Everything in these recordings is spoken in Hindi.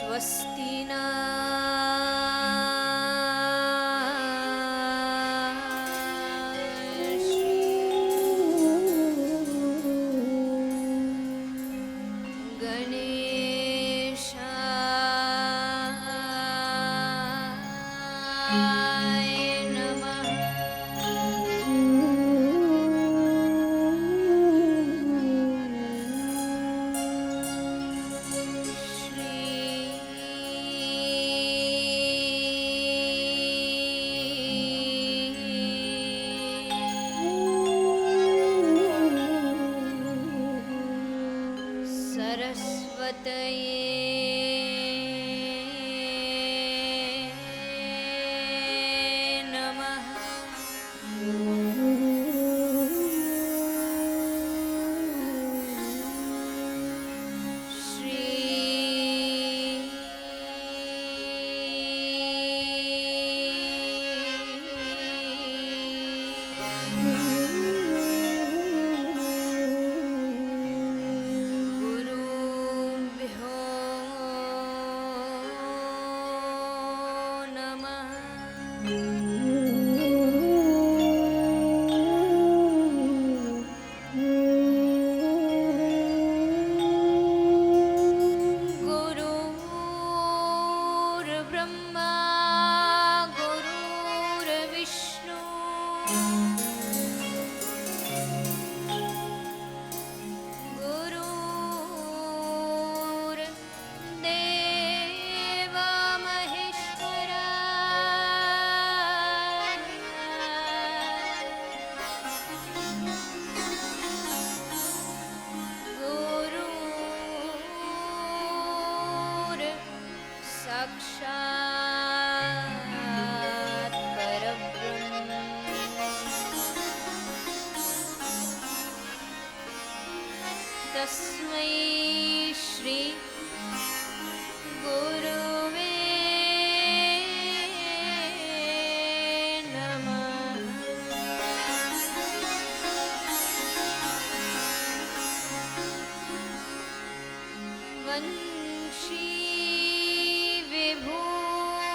स्वस्ति न साक्षात् परब्रह्म तस्मै श्री गुरुवे नमः। वंशी विभूषितकरा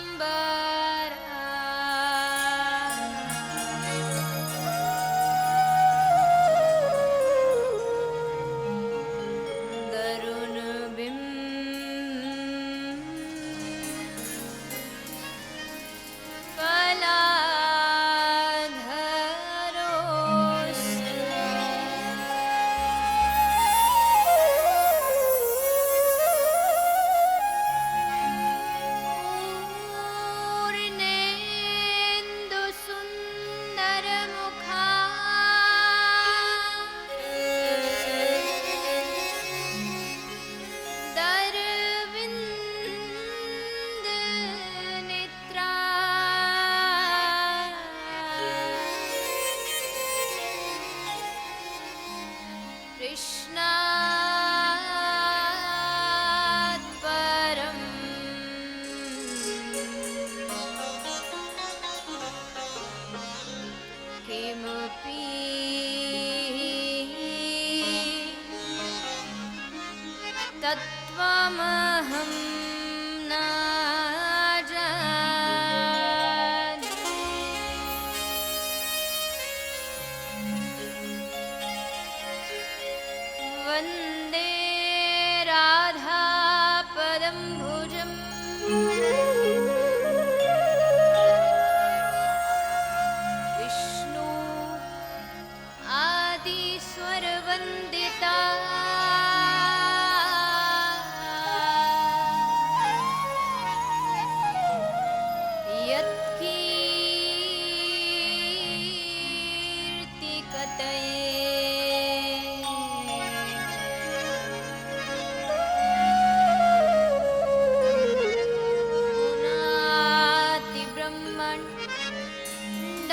पीताम्बरा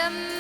इदं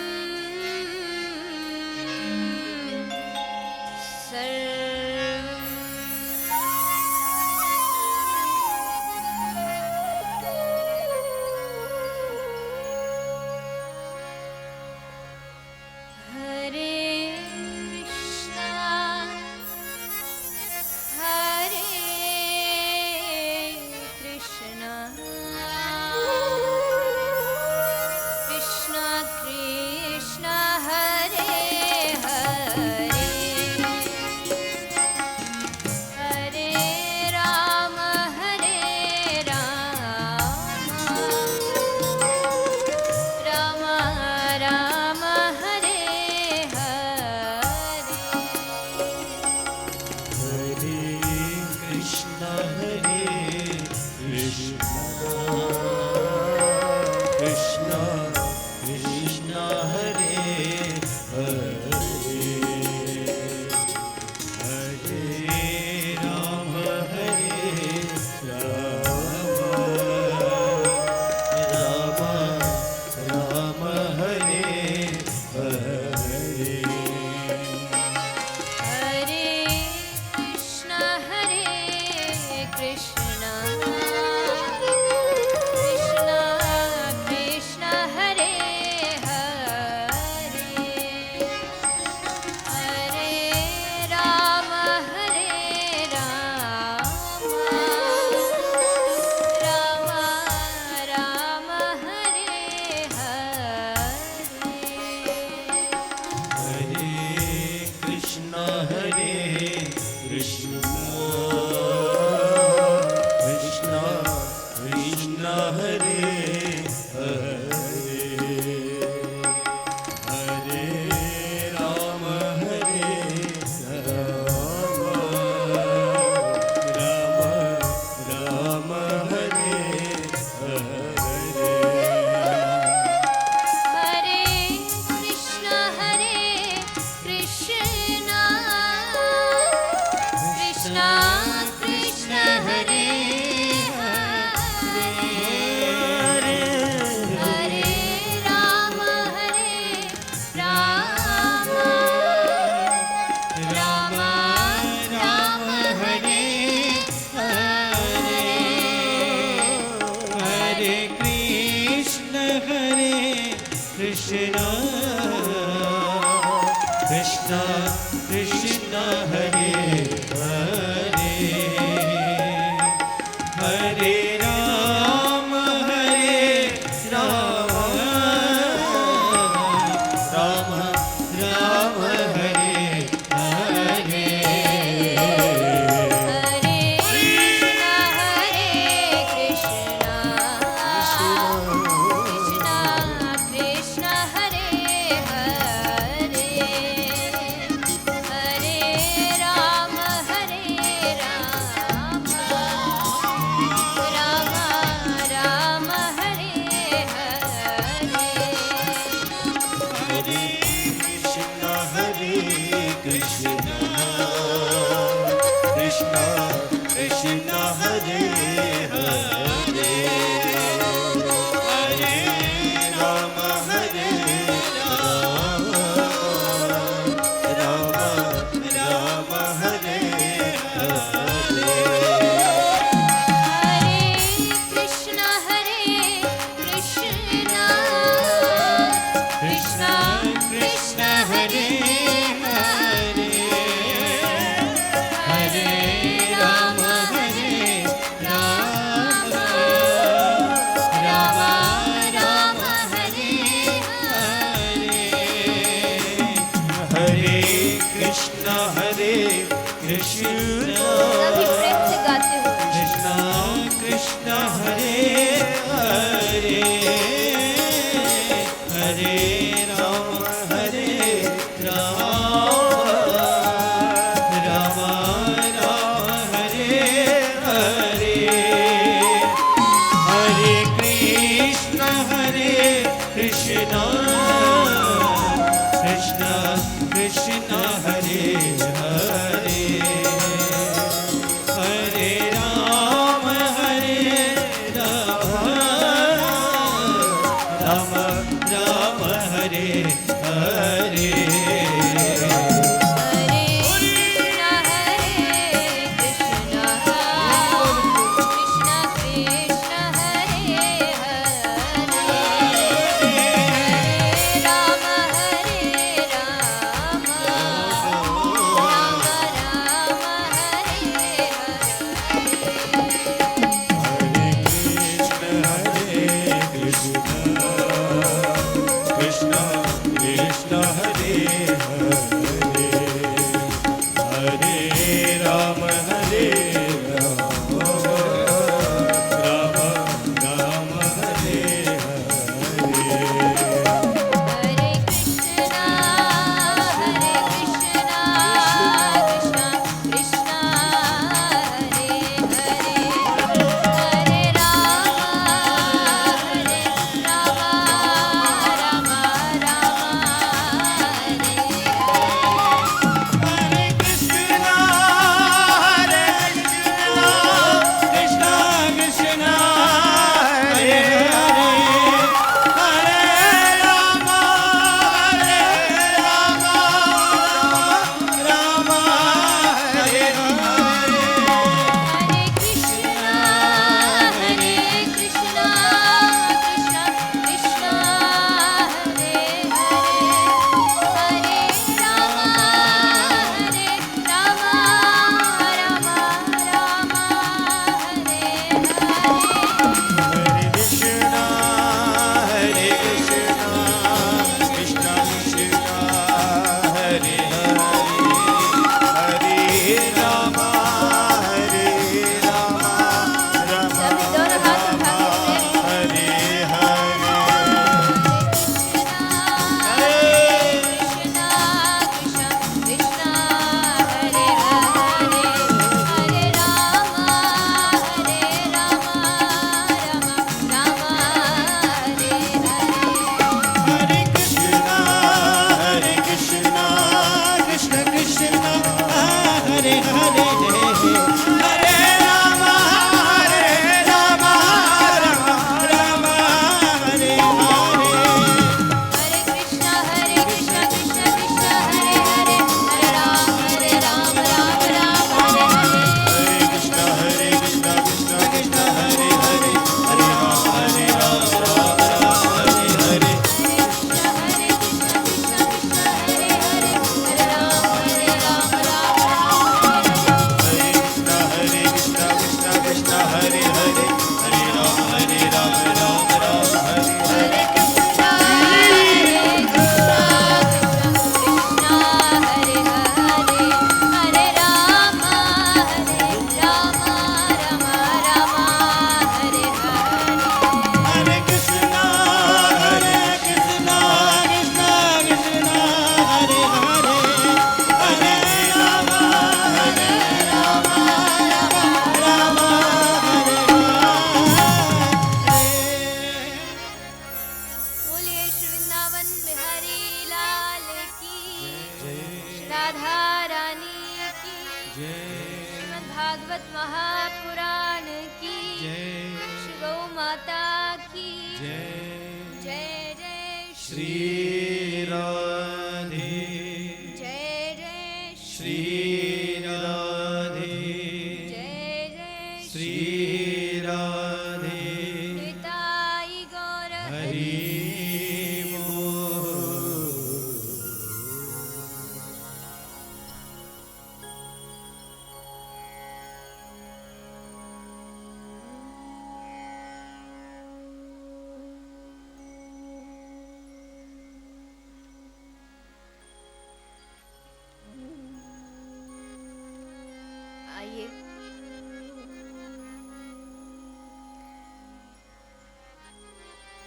Hare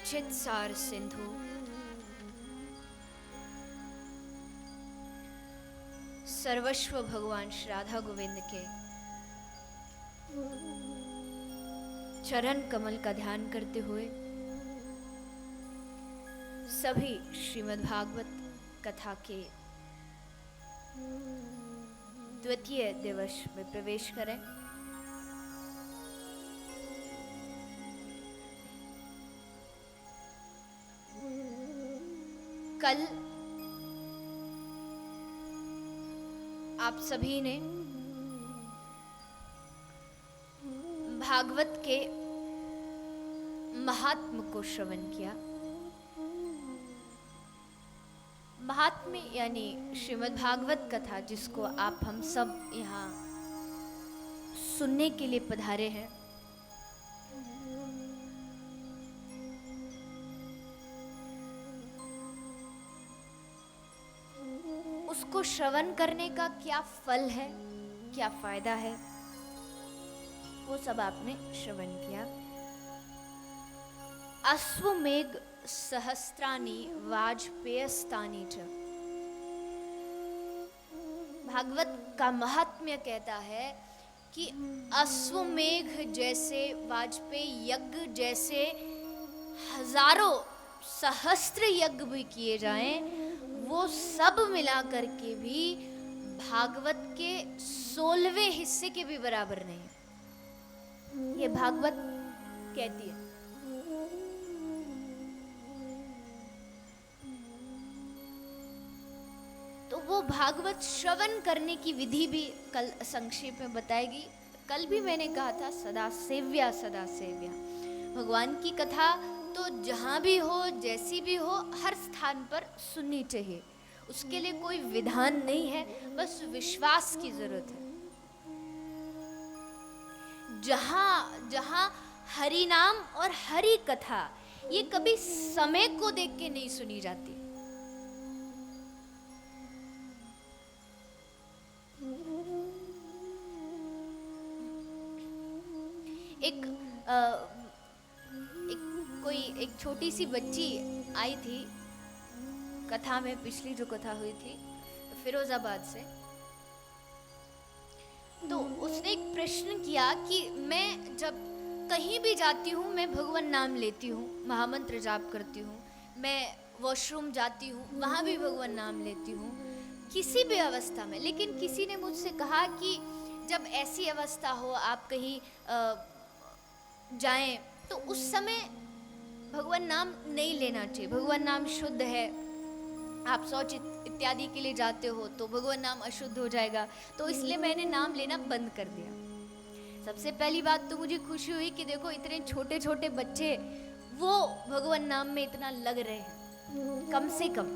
चित्सार सिंधु सर्वस्व भगवान श्री राधा गोविंद के चरण कमल का ध्यान करते हुए सभी श्रीमद् भागवत कथा के द्वितीय दिवस में प्रवेश करें। कल आप सभी ने भागवत के महात्म्य को श्रवण किया। महात्म्य यानी श्रीमद् भागवत कथा, जिसको आप हम सब यहाँ सुनने के लिए पधारे हैं। उसको श्रवण करने का क्या फल है, क्या फायदा है, वो सब आपने श्रवण किया। अश्वमेघ सहस्त्राणि वाजपेयस्तानि च। भागवत का महात्म्य कहता है कि अश्वमेघ जैसे, वाजपेयी यज्ञ जैसे हजारों सहस्त्र यज्ञ भी किए जाएं, वो सब मिला करके भी भागवत के 16वें हिस्से के भी बराबर नहीं। ये भागवत कहती है। तो वो भागवत श्रवण करने की विधि भी कल संक्षेप में बताएगी। कल भी मैंने कहा था सदा सेव्या सदा सेव्या। भगवान की कथा तो जहाँ भी हो, जैसी भी हो, हर स्थान पर सुननी चाहिए। उसके लिए कोई विधान नहीं है, बस विश्वास की जरूरत है। जहाँ जहाँ हरि नाम और हरि कथा, ये कभी समय को देख के नहीं सुनी जाती। एक छोटी सी बच्ची आई थी कथा में, पिछली जो कथा हुई थी फिरोजाबाद से। तो उसने एक प्रश्न किया कि मैं जब कहीं भी जाती हूँ, मैं भगवान नाम लेती हूँ, महामंत्र जाप करती हूँ, मैं वॉशरूम जाती हूँ, वहाँ भी भगवान नाम लेती हूँ, किसी भी अवस्था में। लेकिन किसी ने मुझसे कहा कि जब ऐसी अवस्था हो, आप कहीं जाएं, तो उस समय भगवान नाम नहीं लेना चाहिए। भगवान नाम शुद्ध है। आप शौच इत्यादि के लिए जाते हो तो भगवान नाम अशुद्ध हो जाएगा, तो इसलिए मैंने नाम लेना बंद कर दिया। सबसे पहली बात तो मुझे खुशी हुई कि देखो इतने छोटे छोटे बच्चे वो भगवान नाम में इतना लग रहे हैं, कम से कम।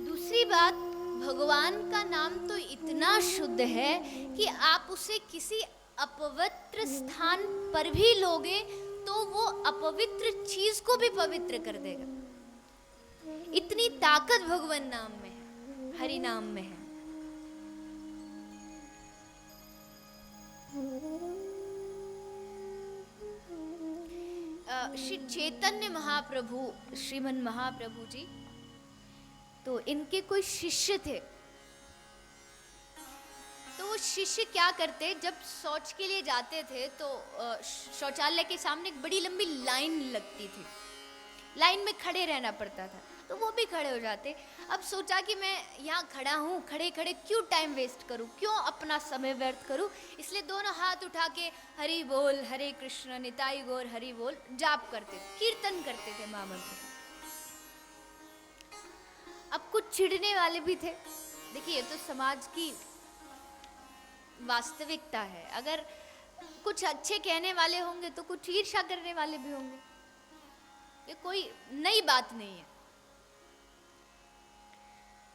दूसरी बात, भगवान का नाम तो इतना शुद्ध है कि आप उसे किसी अपवित्र स्थान पर भी लोगे तो वो अपवित्र चीज को भी पवित्र कर देगा। इतनी ताकत भगवान नाम में है, हरि नाम में है। श्री चैतन्य महाप्रभु, श्रीमन महाप्रभु जी, तो इनके कोई शिष्य थे। तो वो शिष्य क्या करते, जब शौच के लिए जाते थे तो शौचालय के सामने एक बड़ी लंबी लाइन लगती थी, लाइन में खड़े रहना पड़ता था, तो वो भी खड़े हो जाते। अब सोचा कि मैं यहाँ खड़ा हूँ, खड़े खड़े क्यों टाइम वेस्ट करूँ, क्यों अपना समय व्यर्थ करूँ, इसलिए दोनों हाथ उठा के हरि बोल, हरे कृष्ण निताई गौर हरि बोल जाप करते, कीर्तन करते थे महामंत्र। अब कुछ चिढ़ने वाले भी थे। देखिए, ये तो समाज की वास्तविकता है। अगर कुछ अच्छे कहने वाले होंगे तो कुछ ईर्ष्या करने वाले भी होंगे। ये कोई नई बात नहीं है।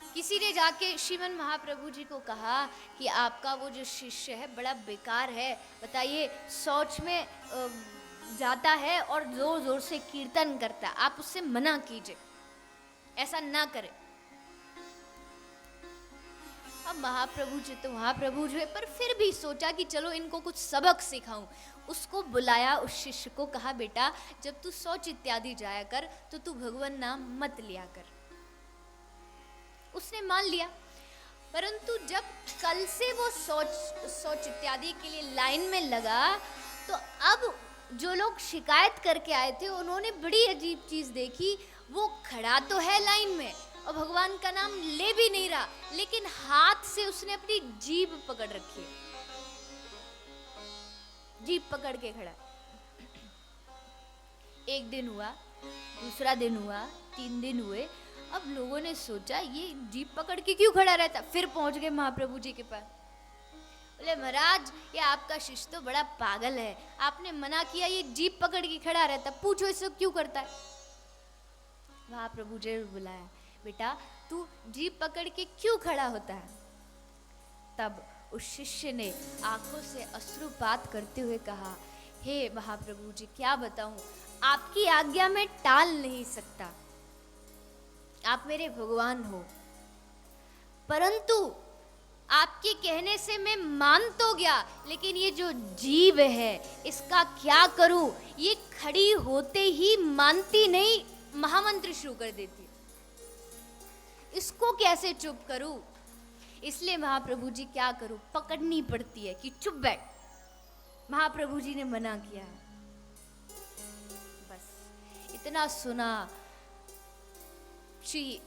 किसी ने जाके श्रीमन महाप्रभु जी को कहा कि आपका वो जो शिष्य है बड़ा बेकार है, बताइए, शौच में जाता है और जोर जोर से कीर्तन करता है, आप उससे मना कीजिए, ऐसा ना करे। अब महाप्रभु जी तो महाप्रभु जी है, पर फिर भी सोचा कि चलो इनको कुछ सबक सिखाऊं। उसको बुलाया, उस शिष्य को कहा, बेटा जब तू शौच इत्यादि जाया कर तो तू भगवान नाम मत लिया कर। उसने मान लिया, परंतु जब कल से वो शौच इत्यादि के लिए लाइन में लगा, तो अब जो लोग शिकायत करके आए थे उन्होंने बड़ी अजीब चीज देखी। वो खड़ा तो है लाइन में और भगवान का नाम ले भी नहीं रहा, लेकिन हाथ से उसने अपनी जीभ पकड़ रखी है, जीभ पकड़ के खड़ा। एक दिन हुआ, दूसरा दिन हुआ, 3 दिन हुए। अब लोगों ने सोचा ये जीप पकड़ के क्यों खड़ा रहता। फिर पहुंच गए महाप्रभु जी के पास। बोले महाराज ये आपका शिष्य तो बड़ा पागल है, आपने मना किया ये जीप पकड़ के खड़ा रहता, पूछो इसको क्यों करता है। महाप्रभु जी ने बुलाया, बेटा तू जीप पकड़ के क्यों खड़ा होता है। तब उस शिष्य ने आंखों से अश्रुपात करते हुए कहा, हे महाप्रभु जी क्या बताऊं, आपकी आज्ञा में टाल नहीं सकता, आप मेरे भगवान हो, परंतु आपके कहने से मैं मान तो गया, लेकिन ये जो जीव है इसका क्या करूं, ये खड़ी होते ही मानती नहीं, महामंत्र शुरू कर देती है, इसको कैसे चुप करूं। इसलिए महाप्रभु जी क्या करूं, पकड़नी पड़ती है कि चुप बैठ। महाप्रभु जी ने मना किया है। बस इतना सुना, श्री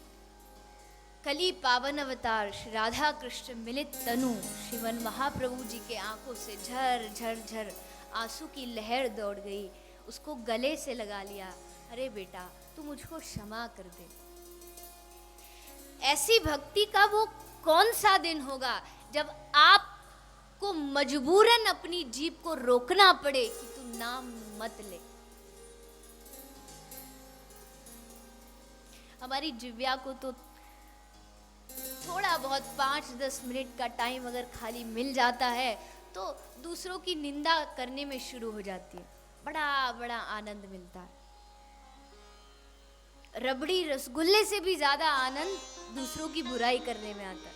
कली पावन अवतार श्री राधा कृष्ण मिलित तनु श्रीमन महाप्रभु जी के आंखों से झर झर झर आंसू की लहर दौड़ गई। उसको गले से लगा लिया, अरे बेटा तू मुझको क्षमा कर दे। ऐसी भक्ति का वो कौन सा दिन होगा जब आपको मजबूरन अपनी जीभ को रोकना पड़े कि तू नाम मत ले। हमारी जिव्या को तो थोड़ा बहुत 5-10 मिनट का टाइम अगर खाली मिल जाता है तो दूसरों की निंदा करने में शुरू हो जाती है, बड़ा बड़ा आनंद मिलता है। रबड़ी रसगुल्ले से भी ज्यादा आनंद दूसरों की बुराई करने में आता है।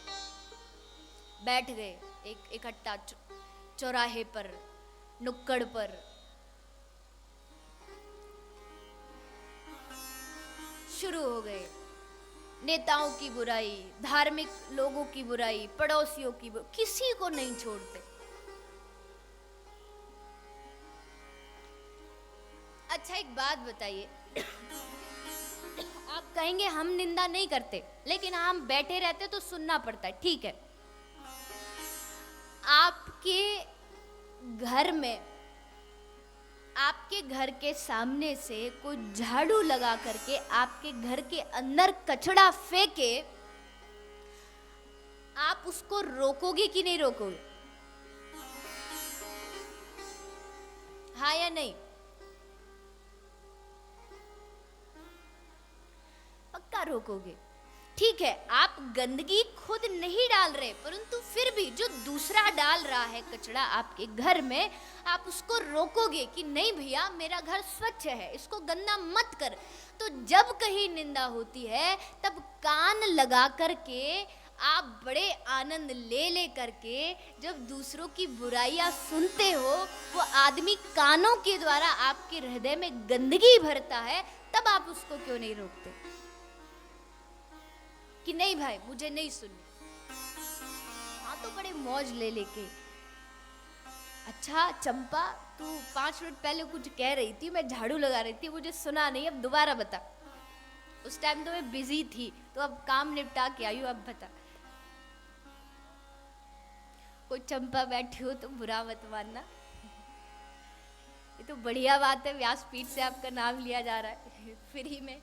बैठ गए एक इकट्ठा चौराहे पर, नुक्कड़ पर, शुरू हो गए नेताओं की बुराई, धार्मिक लोगों की बुराई, पड़ोसियों की बुराई, किसी को नहीं छोड़ते। अच्छा एक बात बताइए, आप कहेंगे हम निंदा नहीं करते, लेकिन हम बैठे रहते तो सुनना पड़ता है, ठीक है। आपके घर में, आपके घर के सामने से कोई झाड़ू लगा करके आपके घर के अंदर कचरा फेंके, आप उसको रोकोगे कि नहीं रोकोगे? हाँ या नहीं? पक्का रोकोगे। ठीक है, आप गंदगी खुद नहीं डाल रहे, परंतु फिर भी जो दूसरा डाल रहा है कचरा आपके घर में, आप उसको रोकोगे कि नहीं भैया मेरा घर स्वच्छ है, इसको गंदा मत कर। तो जब कहीं निंदा होती है तब कान लगा करके आप बड़े आनंद ले करके जब दूसरों की बुराइयां सुनते हो, वो आदमी कानों के द्वारा आपके हृदय में गंदगी भरता है, तब आप उसको क्यों नहीं रोकते कि नहीं भाई मुझे नहीं सुननी। हाँ तो बड़े मौज ले लेके, अच्छा चंपा तू 5 मिनट पहले कुछ कह रही थी, मैं झाड़ू लगा रही थी, मुझे सुना नहीं, अब दोबारा बता। उस टाइम तो मैं बिजी थी, तो अब काम निपटा के आई हूँ, अब बता। कोई चंपा बैठी हो तो बुरा मत मानना, ये तो बढ़िया बात है, व्यासपीठ से आपका नाम लिया जा रहा है फ्री में।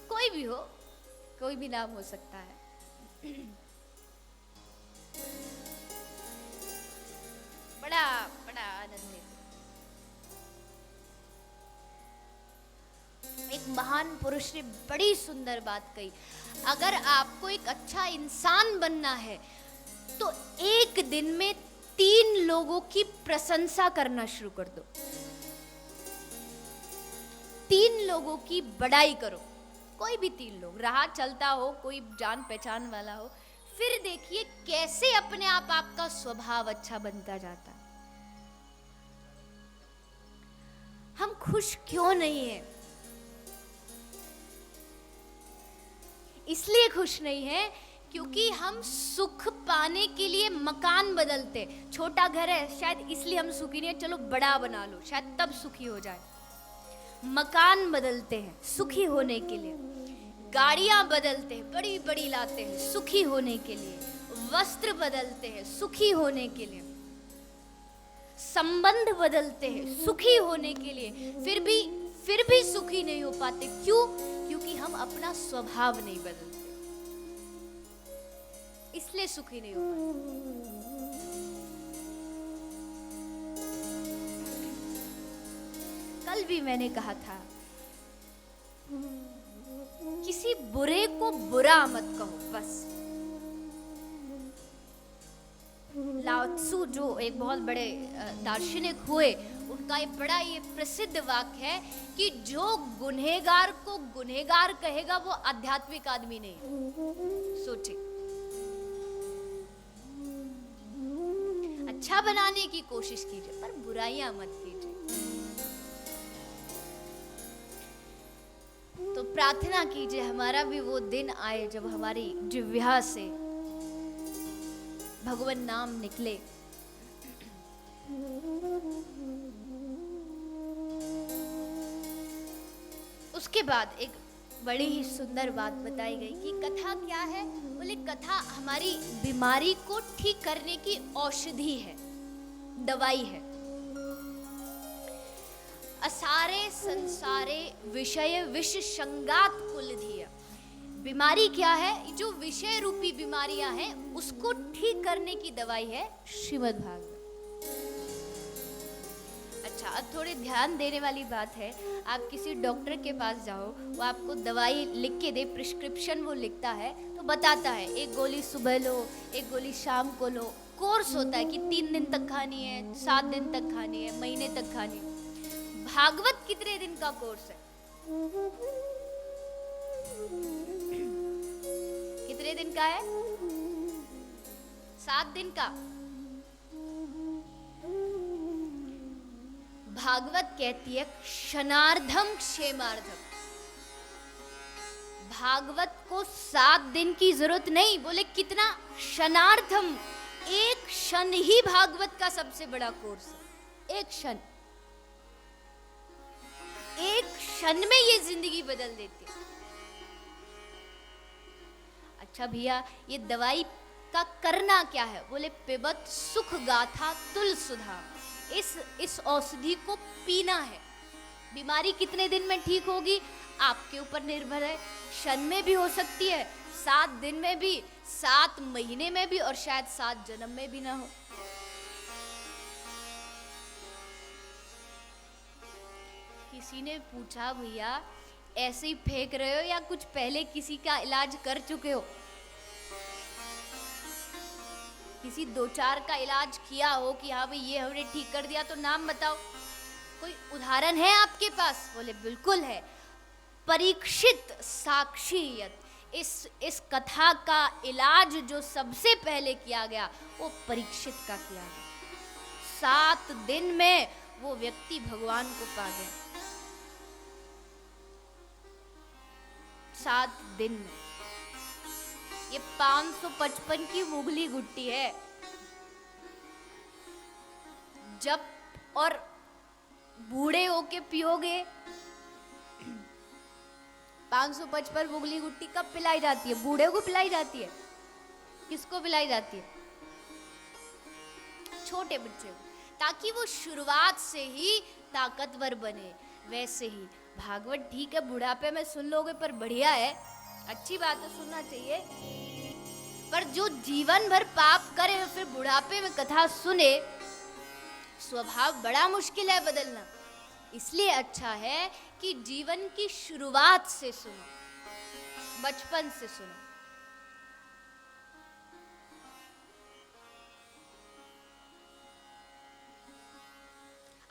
कोई भी हो, कोई भी नाम हो सकता है। बड़ा बड़ा आनंद लेते। एक महान पुरुष ने बड़ी सुंदर बात कही, अगर आपको एक अच्छा इंसान बनना है तो एक दिन में 3 लोगों की प्रशंसा करना शुरू कर दो, 3 लोगों की बड़ाई करो, कोई भी 3 लोग, राह चलता हो, कोई जान पहचान वाला हो, फिर देखिए कैसे अपने आप आपका स्वभाव अच्छा बनता जाता है। हम खुश क्यों नहीं हैं? इसलिए खुश नहीं है क्योंकि हम सुख पाने के लिए मकान बदलते। छोटा घर है शायद इसलिए हम सुखी नहीं है, चलो बड़ा बना लो शायद तब सुखी हो जाए। मकान बदलते हैं सुखी होने के लिए, गाड़ियां बदलते हैं, बड़ी बड़ी लाते हैं सुखी होने के लिए, वस्त्र बदलते हैं सुखी होने के लिए। संबंध बदलते हैं सुखी होने के लिए, फिर भी सुखी नहीं हो पाते। क्यों? क्योंकि हम अपना स्वभाव नहीं बदलते, इसलिए सुखी नहीं हो पाते। कल भी मैंने कहा था, किसी बुरे को बुरा मत कहो बस। लाओ त्सु जो एक बहुत बड़े दार्शनिक हुए, उनका एक बड़ा ये प्रसिद्ध वाक्य है कि जो गुनहगार को गुनहगार कहेगा वो आध्यात्मिक आदमी नहीं। सोचे, अच्छा बनाने की कोशिश कीजिए पर बुराइयां मत कीजिए। तो प्रार्थना कीजिए हमारा भी वो दिन आए जब हमारी जिह्वा से भगवान नाम निकले। उसके बाद एक बड़ी ही सुंदर बात बताई गई कि कथा क्या है। बोले कथा हमारी बीमारी को ठीक करने की औषधि है, दवाई है। असारे संसारे विषय विष संगात कुल धिया। बीमारी क्या है? जो विषय रूपी बीमारियां हैं उसको ठीक करने की दवाई है श्रीमद् भागवत। अच्छा, अब थोड़ी ध्यान देने वाली बात है। आप किसी डॉक्टर के पास जाओ, वो आपको दवाई लिख के दे, प्रिस्क्रिप्शन वो लिखता है तो बताता है एक गोली सुबह लो, एक गोली शाम को लो। कोर्स होता है कि 3 दिन तक खानी है, 7 दिन तक खानी है, महीने तक खानी है। भागवत कितने दिन का कोर्स है? कितने दिन का है? 7 दिन का। भागवत कहती है क्षणार्धम क्षेमार्धम। भागवत को 7 दिन की जरूरत नहीं। बोले कितना? क्षणार्धम। एक क्षण ही भागवत का सबसे बड़ा कोर्स है। एक क्षण, एक क्षण में ये जिंदगी बदल देती है। अच्छा भैया, ये दवाई का करना क्या है? बोले पिबत सुख गाथा तुल सुधा। इस औषधि को पीना है। बीमारी कितने दिन में ठीक होगी आपके ऊपर निर्भर है। क्षण में भी हो सकती है, 7 दिन में भी, 7 महीने में भी, और शायद 7 जन्म में भी ना हो। किसी ने पूछा भैया ऐसे ही फेंक रहे हो या कुछ पहले किसी का इलाज कर चुके हो? किसी 2-4 का इलाज किया हो कि हाँ भाई ये हमने ठीक कर दिया, तो नाम बताओ। कोई उदाहरण है आपके पास? बोले बिल्कुल है। परीक्षित साक्षीयत। इस कथा का इलाज जो सबसे पहले किया गया वो परीक्षित का किया गया। 7 दिन में वो व्यक्ति भगवान को पा गया। 7 दिन में। ये 555 की मुगली गुट्टी है। जब और बूढ़े होके पियोगे। 555 मुगली गुट्टी कब पिलाई जाती है? बूढ़े को पिलाई जाती है। किसको पिलाई जाती है? छोटे बच्चे को, ताकि वो शुरुआत से ही ताकतवर बने। वैसे ही भागवत ठीक है बुढ़ापे में सुन लोगे पर बढ़िया है, अच्छी बात है, सुनना चाहिए। पर जो जीवन भर पाप करे फिर बुढ़ापे में कथा सुने, स्वभाव बड़ा मुश्किल है बदलना। इसलिए अच्छा है कि जीवन की शुरुआत से सुनो, बचपन से सुनो।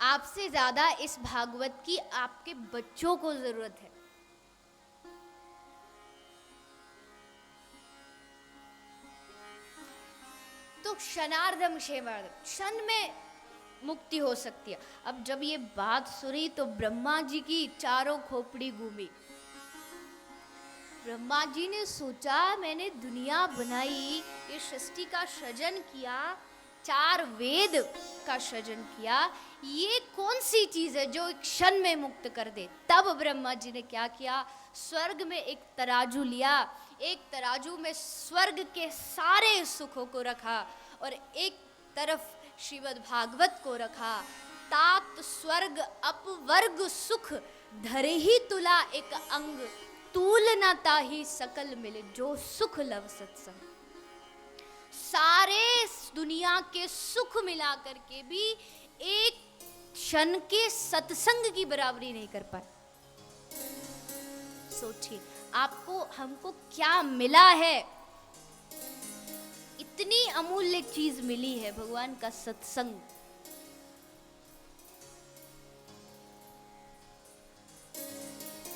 आपसे ज्यादा इस भागवत की आपके बच्चों को जरूरत है। तो क्षणार्धम क्षेमार्धम, क्षण में मुक्ति हो सकती है। अब जब ये बात सुनी तो ब्रह्मा जी की चारों खोपड़ी घूमी। ब्रह्मा जी ने सोचा मैंने दुनिया बनाई, ये सृष्टि का सृजन किया, 4 वेद का सृजन किया, ये कौन सी चीज है जो एक क्षण में मुक्त कर दे। तब ब्रह्मा जी ने क्या किया? स्वर्ग में एक तराजू लिया, एक तराजू में स्वर्ग के सारे सुखों को रखा और एक तरफ श्रीमद् भागवत को रखा। तात स्वर्ग अपवर्ग सुख धरे ही तुला एक अंग, तूल न ताहि सकल मिले जो सुख लव सत्संग। सारे दुनिया के सुख मिला करके भी एक क्षण के सत्संग की बराबरी नहीं कर पाए। सोचिए आपको हमको क्या मिला है, इतनी अमूल्य चीज मिली है, भगवान का सत्संग।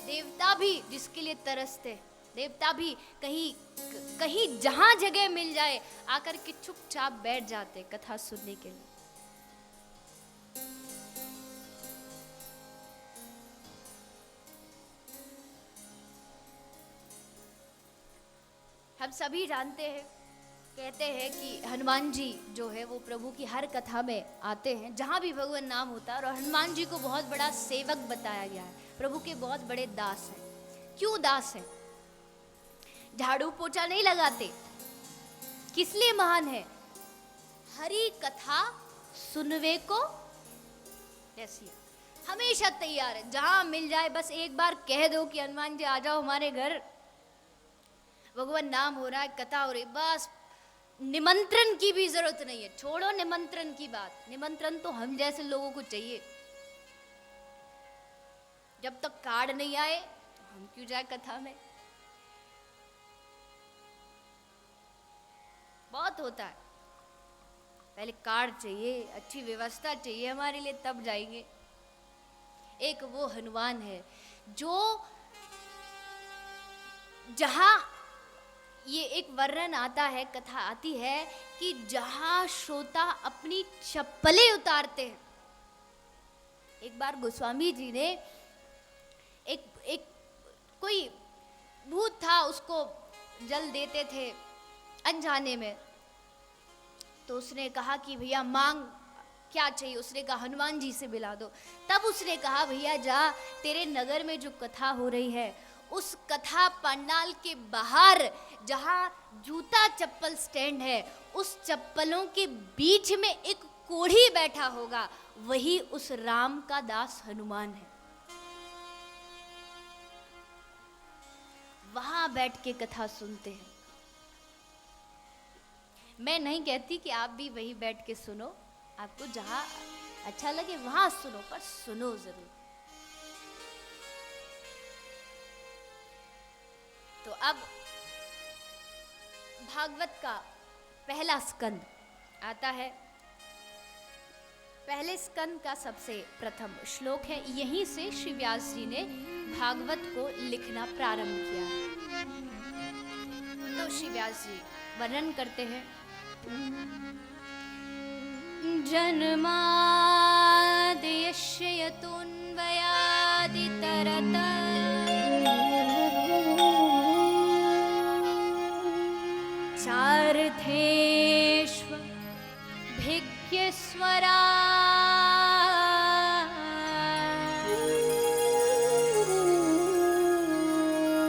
देवता भी जिसके लिए तरसते, देवता भी कहीं कहीं जहां जगह मिल जाए आकर के चुपचाप बैठ जाते कथा सुनने के लिए। हम सभी जानते हैं, कहते हैं कि हनुमान जी जो है वो प्रभु की हर कथा में आते हैं, जहाँ भी भगवान नाम होता है। और हनुमान जी को बहुत बड़ा सेवक बताया गया है, प्रभु के बहुत बड़े दास हैं। क्यों दास हैं? झाड़ू पोछा नहीं लगाते, किस लिए महान है? हरि कथा सुनवे को ऐसी हमेशा तैयार है, जहां मिल जाए बस एक बार कह दो कि हनुमान जी आ जाओ हमारे घर, भगवान नाम हो रहा है, कथा हो रही, बस निमंत्रण की भी जरूरत नहीं है। छोड़ो निमंत्रण की बात, निमंत्रण तो हम जैसे लोगों को चाहिए। जब तक कार्ड नहीं आए तो हम क्यों जाए कथा में? बहुत होता है, पहले कार्ड चाहिए, अच्छी व्यवस्था चाहिए हमारे लिए, तब जाएंगे। एक वो हनुमान है जो जहां ये एक वर्णन आता है, कथा आती है कि जहां श्रोता अपनी चप्पलें उतारते हैं। एक बार गोस्वामी जी ने एक कोई भूत था, उसको जल देते थे अनजाने में, तो उसने कहा कि भैया मांग क्या चाहिए? उसने कहा हनुमान जी से मिला दो। तब उसने कहा भैया जा, तेरे नगर में जो कथा हो रही है उस कथा पंडाल के बाहर जहां जूता चप्पल स्टैंड है, उस चप्पलों के बीच में एक कोढ़ी बैठा होगा, वही उस राम का दास हनुमान है। वहां बैठ के कथा सुनते हैं। मैं नहीं कहती कि आप भी वहीं बैठ के सुनो, आपको जहां अच्छा लगे वहां सुनो, पर सुनो जरूर। तो अब भागवत का पहला स्कंद आता है। पहले स्कंद का सबसे प्रथम श्लोक है, यहीं से श्री व्यास जी ने भागवत को लिखना प्रारंभ किया। तो श्री व्यास जी वर्णन करते हैं, जन्माद्यस्य यतोऽन्वयादितरत चार्थेष्वभिज्ञस्वरा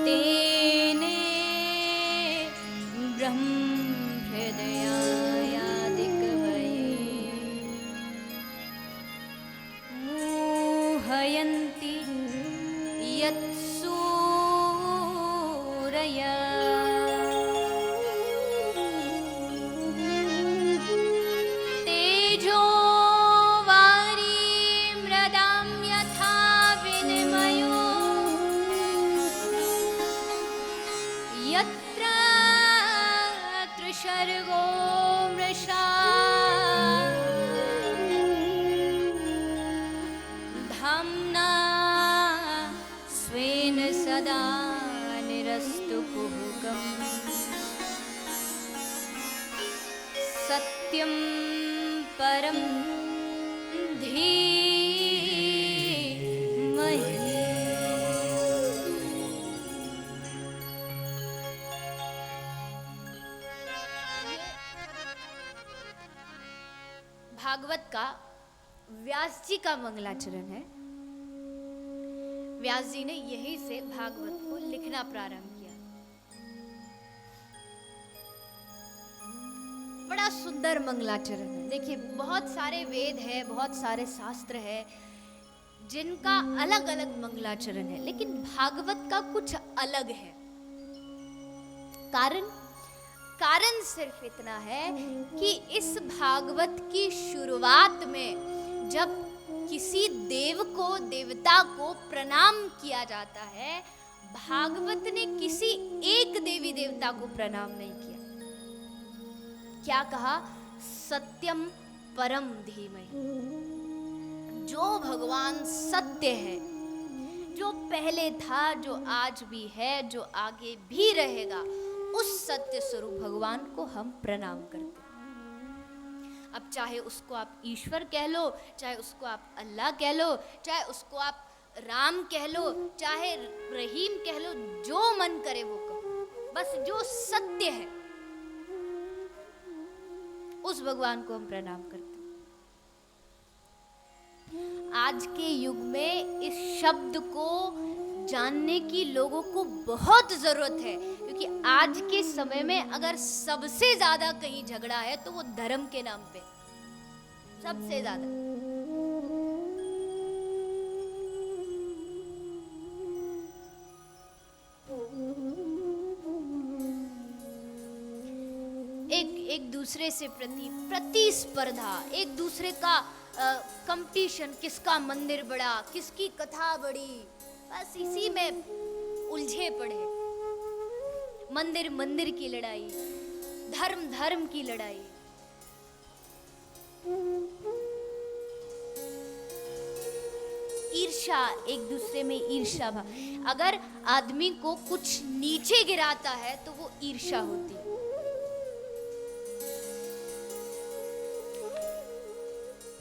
तेने ब्रह्महृदयायादिकवये मोहयन्ति यत्सूरया सर्गो मृषा धाम्ना स्वेन सदा निरस्तु कुहकम् सत्यं परं धीमहि। भागवत का व्यास जी का मंगलाचरण है। व्यास जी ने यहीं से भागवत को लिखना प्रारंभ किया। बड़ा सुंदर मंगलाचरण है। देखिए बहुत सारे वेद है, बहुत सारे शास्त्र है जिनका अलग अलग मंगलाचरण है, लेकिन भागवत का कुछ अलग है। कारण सिर्फ इतना है कि इस भागवत की शुरुआत में जब किसी देव को, देवता को प्रणाम किया जाता है, भागवत ने किसी एक देवी देवता को प्रणाम नहीं किया। क्या कहा? सत्यम परम धीमहि। जो भगवान सत्य है, जो पहले था, जो आज भी है, जो आगे भी रहेगा, उस सत्य स्वरूप भगवान को हम प्रणाम करते हैं। अब चाहे उसको आप ईश्वर कह लो, चाहे उसको आप अल्लाह कह लो, चाहे उसको आप राम कह लो, चाहे रहीम कह लो, जो मन करे वो कहो, बस जो सत्य है उस भगवान को हम प्रणाम करते हैं। आज के युग में इस शब्द को जानने की लोगों को बहुत जरूरत है, क्योंकि आज के समय में अगर सबसे ज्यादा कहीं झगड़ा है तो वो धर्म के नाम पे, सबसे ज्यादा। एक दूसरे से प्रतिस्पर्धा, एक दूसरे का कंपटीशन, किसका मंदिर बड़ा, किसकी कथा बड़ी, बस इसी में उलझे पड़े। मंदिर की लड़ाई, धर्म की लड़ाई। ईर्ष्या, एक दूसरे में ईर्ष्या भाव। अगर आदमी को कुछ नीचे गिराता है तो वो ईर्ष्या होती है।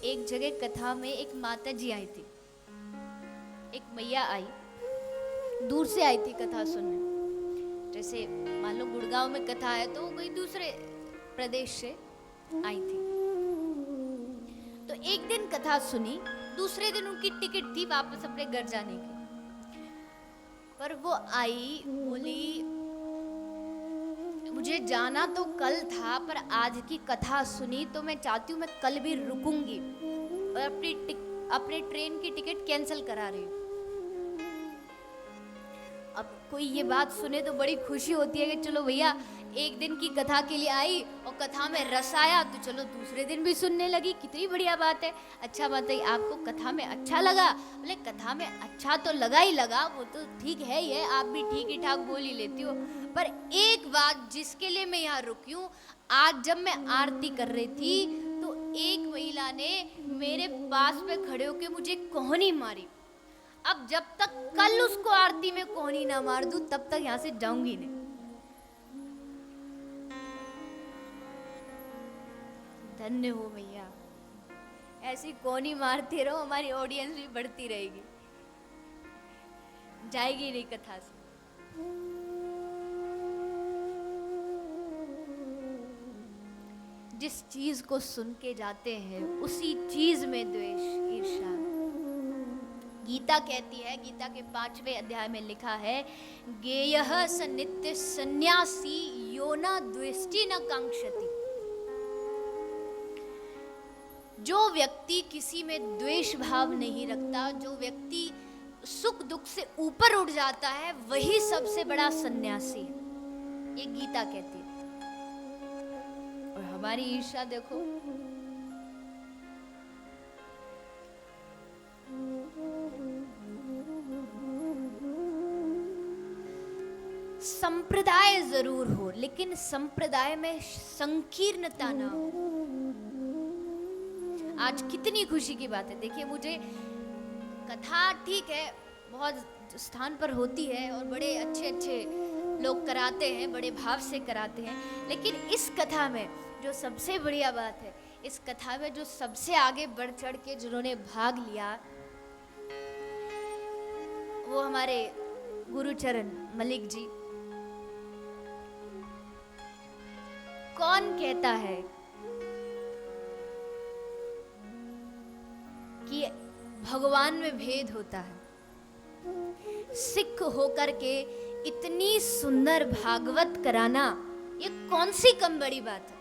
एक जगह कथा में एक माता जी आई थी, एक मैया आई, दूर से आई थी कथा सुनने। जैसे मान लो गुड़गांव में कथा है तो वो कोई दूसरे प्रदेश से आई थी। तो एक दिन कथा सुनी, दूसरे दिन उनकी टिकट थी वापस अपने घर जाने की। पर वो आई, बोली मुझे जाना तो कल था, पर आज की कथा सुनी तो मैं चाहती हूँ मैं कल भी रुकूंगी और अपने ट्रेन की टिकट कैंसिल करा रही हूँ। अब कोई ये बात सुने तो बड़ी खुशी होती है कि चलो भैया एक दिन की कथा के लिए आई और कथा में रस आया तो चलो दूसरे दिन भी सुनने लगी, कितनी बढ़िया बात है। अच्छा बताइए, आपको कथा में अच्छा लगा? बोले कथा में अच्छा तो लगा ही लगा, वो तो ठीक है ही है, आप भी ठीक ही ठाक बोल ही लेती हो। पर एक बात जिसके लिए मैं यहाँ रुकी हूँ, आज जब मैं आरती कर रही थी तो एक महिला ने मेरे पास में खड़े होके मुझे कोहनी मारी। अब जब तक कल उसको आरती में कोहनी ना मार दूं तब तक यहाँ से जाऊंगी नहीं। धन्य हो भैया, ऐसी कोहनी मारते रहो, हमारी ऑडियंस भी बढ़ती रहेगी, जाएगी नहीं कथा से। जिस चीज को सुन के जाते हैं उसी चीज में द्वेष, ईर्ष्या। गीता कहती है, गीता के 5वें अध्याय में लिखा है, गेयः स नित्य सन्यासी यो न द्वेष्टि न कांक्षति। जो व्यक्ति किसी में द्वेष भाव नहीं रखता, जो व्यक्ति सुख दुख से ऊपर उठ जाता है, वही सबसे बड़ा सन्यासी है, ये गीता कहती है। और हमारी ईर्ष्या देखो, संप्रदाय जरूर हो लेकिन संप्रदाय में संकीर्णता ना हो। आज कितनी खुशी की बात है। देखिए मुझे कथा ठीक है बहुत स्थान पर होती है और बड़े अच्छे अच्छे लोग कराते हैं, बड़े भाव से कराते हैं, लेकिन इस कथा में जो सबसे बढ़िया बात है, इस कथा में जो सबसे आगे बढ़ चढ़ के जिन्होंने भाग लिया वो हमारे गुरुचरण मलिक जी। कौन कहता है कि भगवान में भेद होता है? सिख होकर के इतनी सुंदर भागवत कराना ये कौन सी कम बड़ी बात है?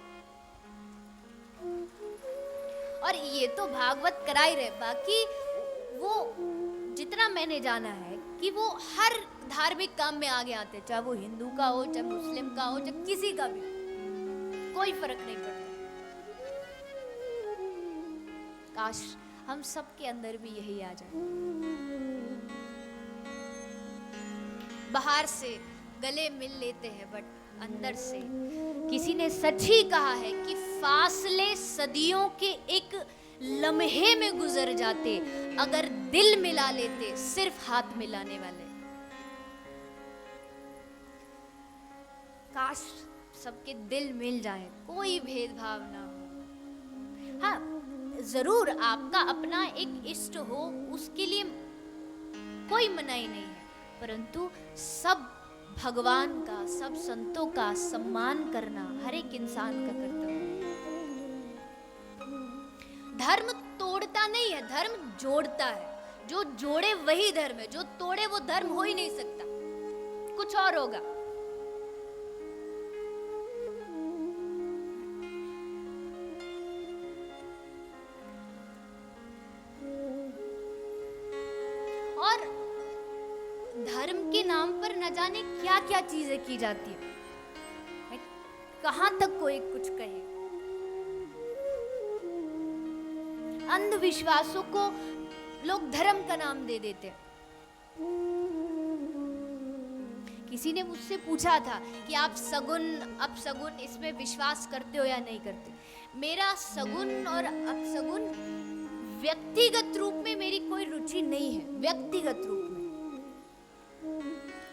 और ये तो भागवत करा ही रहे, बाकी वो जितना मैंने जाना है कि वो हर धार्मिक काम में आगे आते, चाहे वो हिंदू का हो, चाहे मुस्लिम का हो, चाहे किसी का भी, कोई फर्क नहीं पड़ता। काश हम सबके अंदर भी यही आ जाए। बाहर से गले मिल लेते हैं बट अंदर से, किसी ने सच ही कहा है कि फासले सदियों के एक लम्हे में गुजर जाते अगर दिल मिला लेते सिर्फ हाथ मिलाने वाले। काश सबके दिल मिल जाए, कोई भेदभाव ना हो। हाँ, जरूर आपका अपना एक इष्ट हो, उसके लिए कोई मनाही नहीं है, परंतु सब भगवान का, सब संतों का सम्मान करना हर एक इंसान का कर्तव्य है। धर्म तोड़ता नहीं है, धर्म जोड़ता है। जो जोड़े वही धर्म है, जो तोड़े वो धर्म हो ही नहीं सकता, कुछ और होगा। और धर्म के नाम पर न जाने क्या क्या चीजें की जाती है, कहां तक कोई कुछ कहे। अंधविश्वासों को लोग धर्म का नाम दे देते हैं। किसी ने मुझसे पूछा था कि आप सगुन अपसगुन इसमें विश्वास करते हो या नहीं करते। मेरा सगुन और अपसगुन व्यक्तिगत रूप में मेरी कोई रुचि नहीं है। व्यक्तिगत रूप में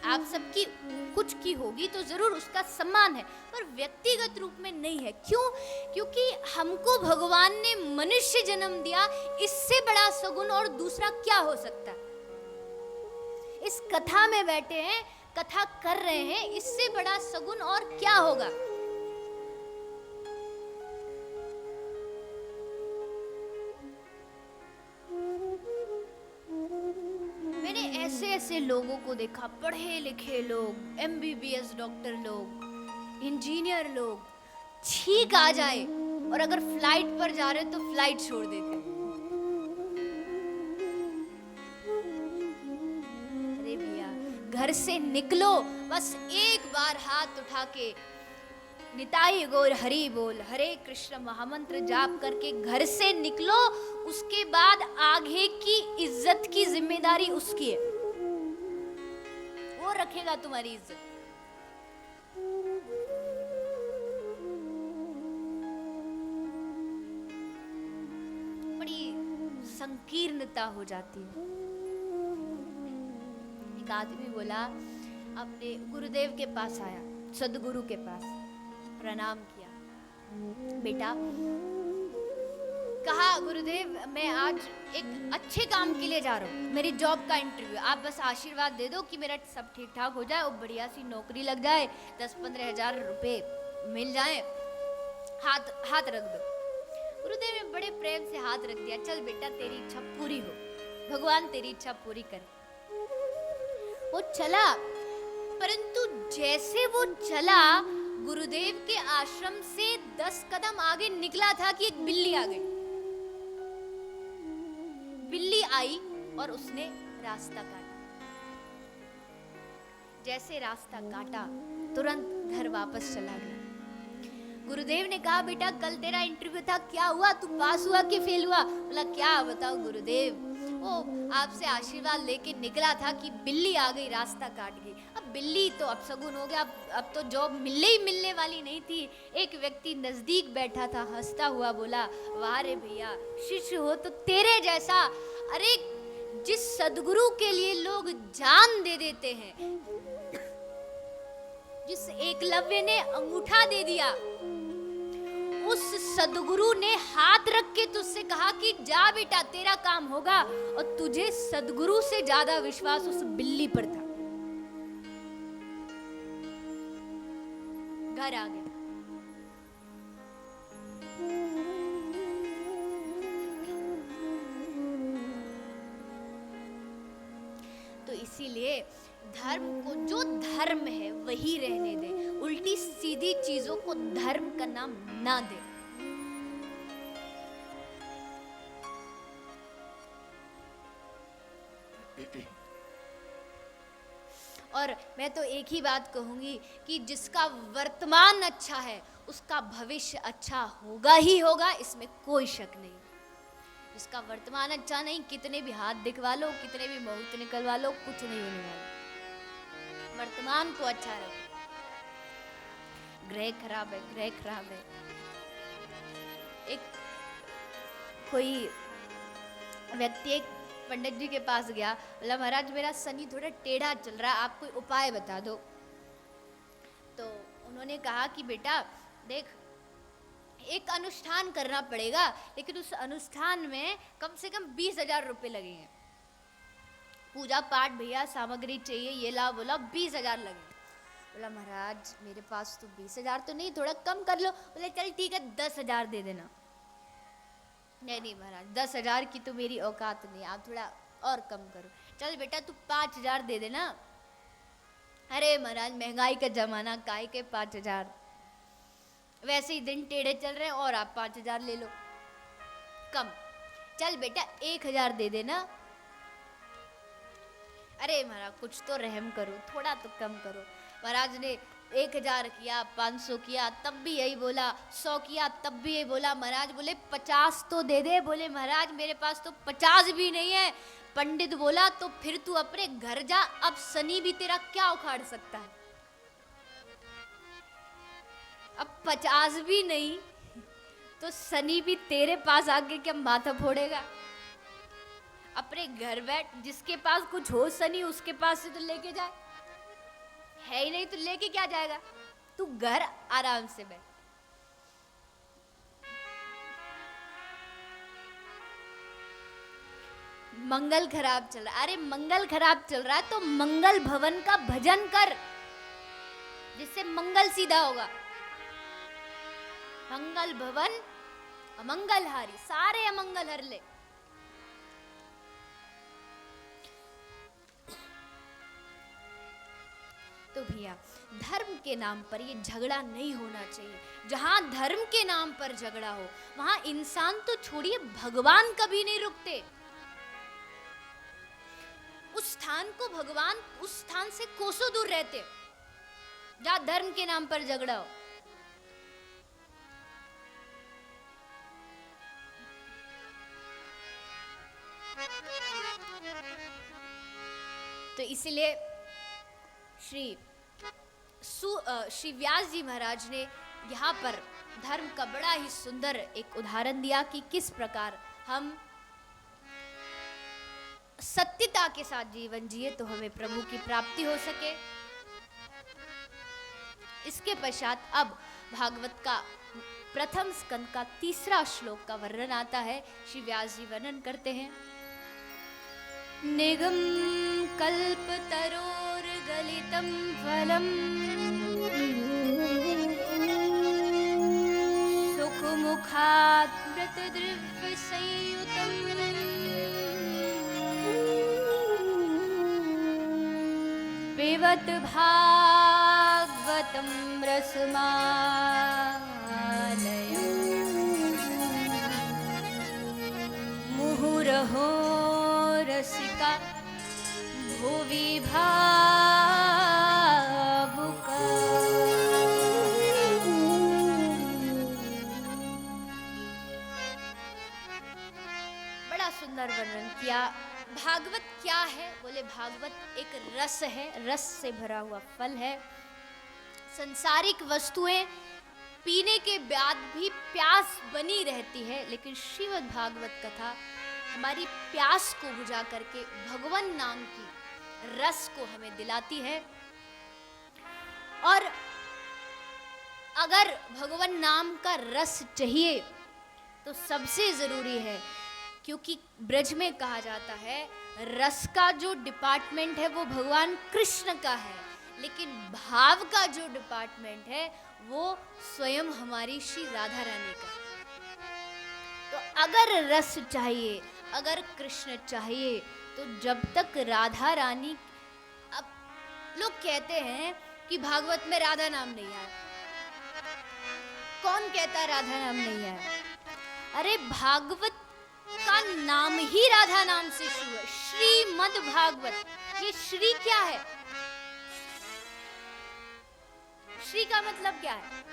आप सबकी कुछ की होगी तो जरूर उसका सम्मान है, पर व्यक्तिगत रूप में नहीं है। क्यों? क्योंकि हमको भगवान ने मनुष्य जन्म दिया, इससे बड़ा सगुन और दूसरा क्या हो सकता है। इस कथा में बैठे हैं, कथा कर रहे हैं, इससे बड़ा सगुन और क्या होगा। मैंने ऐसे ऐसे लोगों को देखा, पढ़े लिखे लोग, MBBS डॉक्टर लोग, इंजीनियर लोग, छींक आ जाए और अगर फ्लाइट पर जा रहे तो फ्लाइट छोड़ देते। अरे भैया, घर से निकलो, बस एक बार हाथ उठा के निताई गौर हरि बोल, हरे कृष्ण महामंत्र जाप करके घर से निकलो। उसके बाद आगे की इज्जत की जिम्मेदारी उसकी है, वो रखेगा तुम्हारी इज्जत। बड़ी संकीर्णता हो जाती है। एक आदमी बोला, अपने गुरुदेव के पास आया, सदगुरु के पास प्रणाम किया। बेटा, कहा गुरुदेव मैं आज एक अच्छे काम के लिए जा रहा हूँ, मेरी जॉब का इंटरव्यू, आप बस आशीर्वाद दे दो कि मेरा सब ठीक ठाक हो जाए और बढ़िया सी नौकरी लग जाए, 10-15 हजार रुपए मिल जाए, हाथ रख दो। गुरुदेव ने बड़े प्रेम से हाथ रख दिया। चल बेटा, तेरी इच्छा पूरी हो, भगवान तेरी इच्छा पूरी करे। वो चला, परंतु जैसे वो चला, गुरुदेव के आश्रम से 10 कदम आगे निकला था कि एक बिल्ली आ गई। बिल्ली आई और उसने रास्ता काटा। जैसे रास्ता काटा, तुरंत घर वापस चला गया। गुरुदेव ने कहा, बेटा कल तेरा इंटरव्यू था, क्या हुआ, तू पास हुआ कि फेल हुआ? बोला, क्या बताओ गुरुदेव, वो आपसे आशीर्वाद लेके निकला था कि बिल्ली आ गई, रास्ता काट गई। अब बिल्ली तो अपशगुन हो गया, अब तो जॉब मिलने वाली नहीं थी। एक व्यक्ति नजदीक बैठा था, हंसता हुआ बोला, वाह रे भैया, शिष्य हो तो तेरे जैसा। अरे जिस सदगुरु के लिए लोग जान दे देते हैं, जिस एकलव्य ने अंगूठा दे दिया, उस सदगुरु ने हाथ रख के तुझसे कहा कि जा बेटा तेरा काम होगा, और तुझे सदगुरु से ज्यादा विश्वास उस बिल्ली पर था। घर आ गया। तो इसीलिए धर्म को, जो धर्म है वही रहने दे, उल्टी सीधी चीजों को धर्म का नाम ना दे। और मैं तो एक ही बात कहूंगी कि जिसका वर्तमान अच्छा है उसका भविष्य अच्छा होगा ही होगा, इसमें कोई शक नहीं। जिसका वर्तमान अच्छा नहीं, कितने भी हाथ दिखवा लो, कितने भी मुहूर्त निकलवा लो, कुछ नहीं होने वाला। वर्तमान को अच्छा रखो। ग्रह खराब है, ग्रह खराब है। एक कोई व्यक्ति एक पंडित जी के पास गया, बोला महाराज मेरा शनि थोड़ा टेढ़ा चल रहा है, आप कोई उपाय बता दो। तो उन्होंने कहा कि बेटा देख, एक अनुष्ठान करना पड़ेगा, लेकिन उस अनुष्ठान में कम से कम 20,000 रुपये लगेंगे। पूजा पाठ भैया सामग्री चाहिए, ये ला बोला, 20,000 लगेंगे। बोला महाराज मेरे पास तो 20,000 तो नहीं, थोड़ा कम कर लो। बोले चल ठीक है 10,000 दे देना। नहीं महाराज 10,000 की तो मेरी औकात नहीं, आप थोड़ा और कम करो। चल बेटा तू 5,000 दे देना। अरे महाराज महंगाई का जमाना, काय के 5,000, वैसे ही दिन टेढ़े चल रहे हैं और आप 5,000 ले लो कम। चल बेटा 1,000 दे देना। अरे महाराज कुछ तो रहम करो, थोड़ा तो कम करो। महाराज ने 1,000 किया, 500 किया, तब भी यही बोला, 100 किया, तब भी यही बोला। महाराज बोले 50 तो दे दे। बोले महाराज मेरे पास तो 50 भी नहीं है। पंडित बोला तो फिर तू अपने घर जा, अब शनि भी तेरा क्या उखाड़ सकता है। अब 50 भी नहीं तो शनि भी तेरे पास आके क्या माथा फोड़ेगा। अपने घर बैठ, जिसके पास कुछ हो शनि उसके पास से तो लेके जाए, है ही नहीं तो लेके क्या जाएगा। तू घर आराम से बैठ। मंगल खराब चल रहा है, अरे मंगल खराब चल रहा है तो मंगल भवन का भजन कर, जिससे मंगल सीधा होगा। मंगल भवन अमंगल हारी, सारे अमंगल हर ले। तो भैया धर्म के नाम पर ये झगड़ा नहीं होना चाहिए। जहां धर्म के नाम पर झगड़ा हो वहां इंसान तो छोड़िए भगवान कभी नहीं रुकते। उस स्थान को भगवान उस स्थान से कोसों दूर रहते जहां धर्म के नाम पर झगड़ा हो। तो इसीलिए श्री व्यास जी महाराज ने यहाँ पर धर्म का बड़ा ही सुंदर एक उदाहरण दिया कि किस प्रकार हम सत्यता के साथ जीवन जिए तो हमें प्रभु की प्राप्ति हो सके। इसके पश्चात अब भागवत का प्रथम स्कंद का 3रा श्लोक का वर्णन आता है। श्री व्यास जी वर्णन करते हैं। निगम कल्पतरोर्गलितं फलम् सुखमुखात् मृतद्रव्यसंयुतम् पिबत भागवतं रसमालयम् मुहुरहो रसिका भुवि भावुका। बड़ा सुंदर वर्णन किया। भागवत क्या है? बोले भागवत एक रस है, रस से भरा हुआ फल है। संसारिक वस्तुएं पीने के बाद भी प्यास बनी रहती है, लेकिन श्रीमद् भागवत कथा हमारी प्यास को बुझा करके भगवान नाम की रस को हमें दिलाती है। और अगर भगवान नाम का रस चाहिए तो सबसे जरूरी है, क्योंकि ब्रज में कहा जाता है रस का जो डिपार्टमेंट है वो भगवान कृष्ण का है, लेकिन भाव का जो डिपार्टमेंट है वो स्वयं हमारी श्री राधा रानी का। तो अगर रस चाहिए, अगर कृष्ण चाहिए, तो जब तक राधा रानी, अब लोग कहते हैं कि भागवत में राधा नाम नहीं है। कौन कहता है राधा नाम नहीं है? अरे भागवत का नाम ही राधा नाम से शुरू है, श्रीमद् भागवत। ये श्री क्या है? श्री का मतलब क्या है?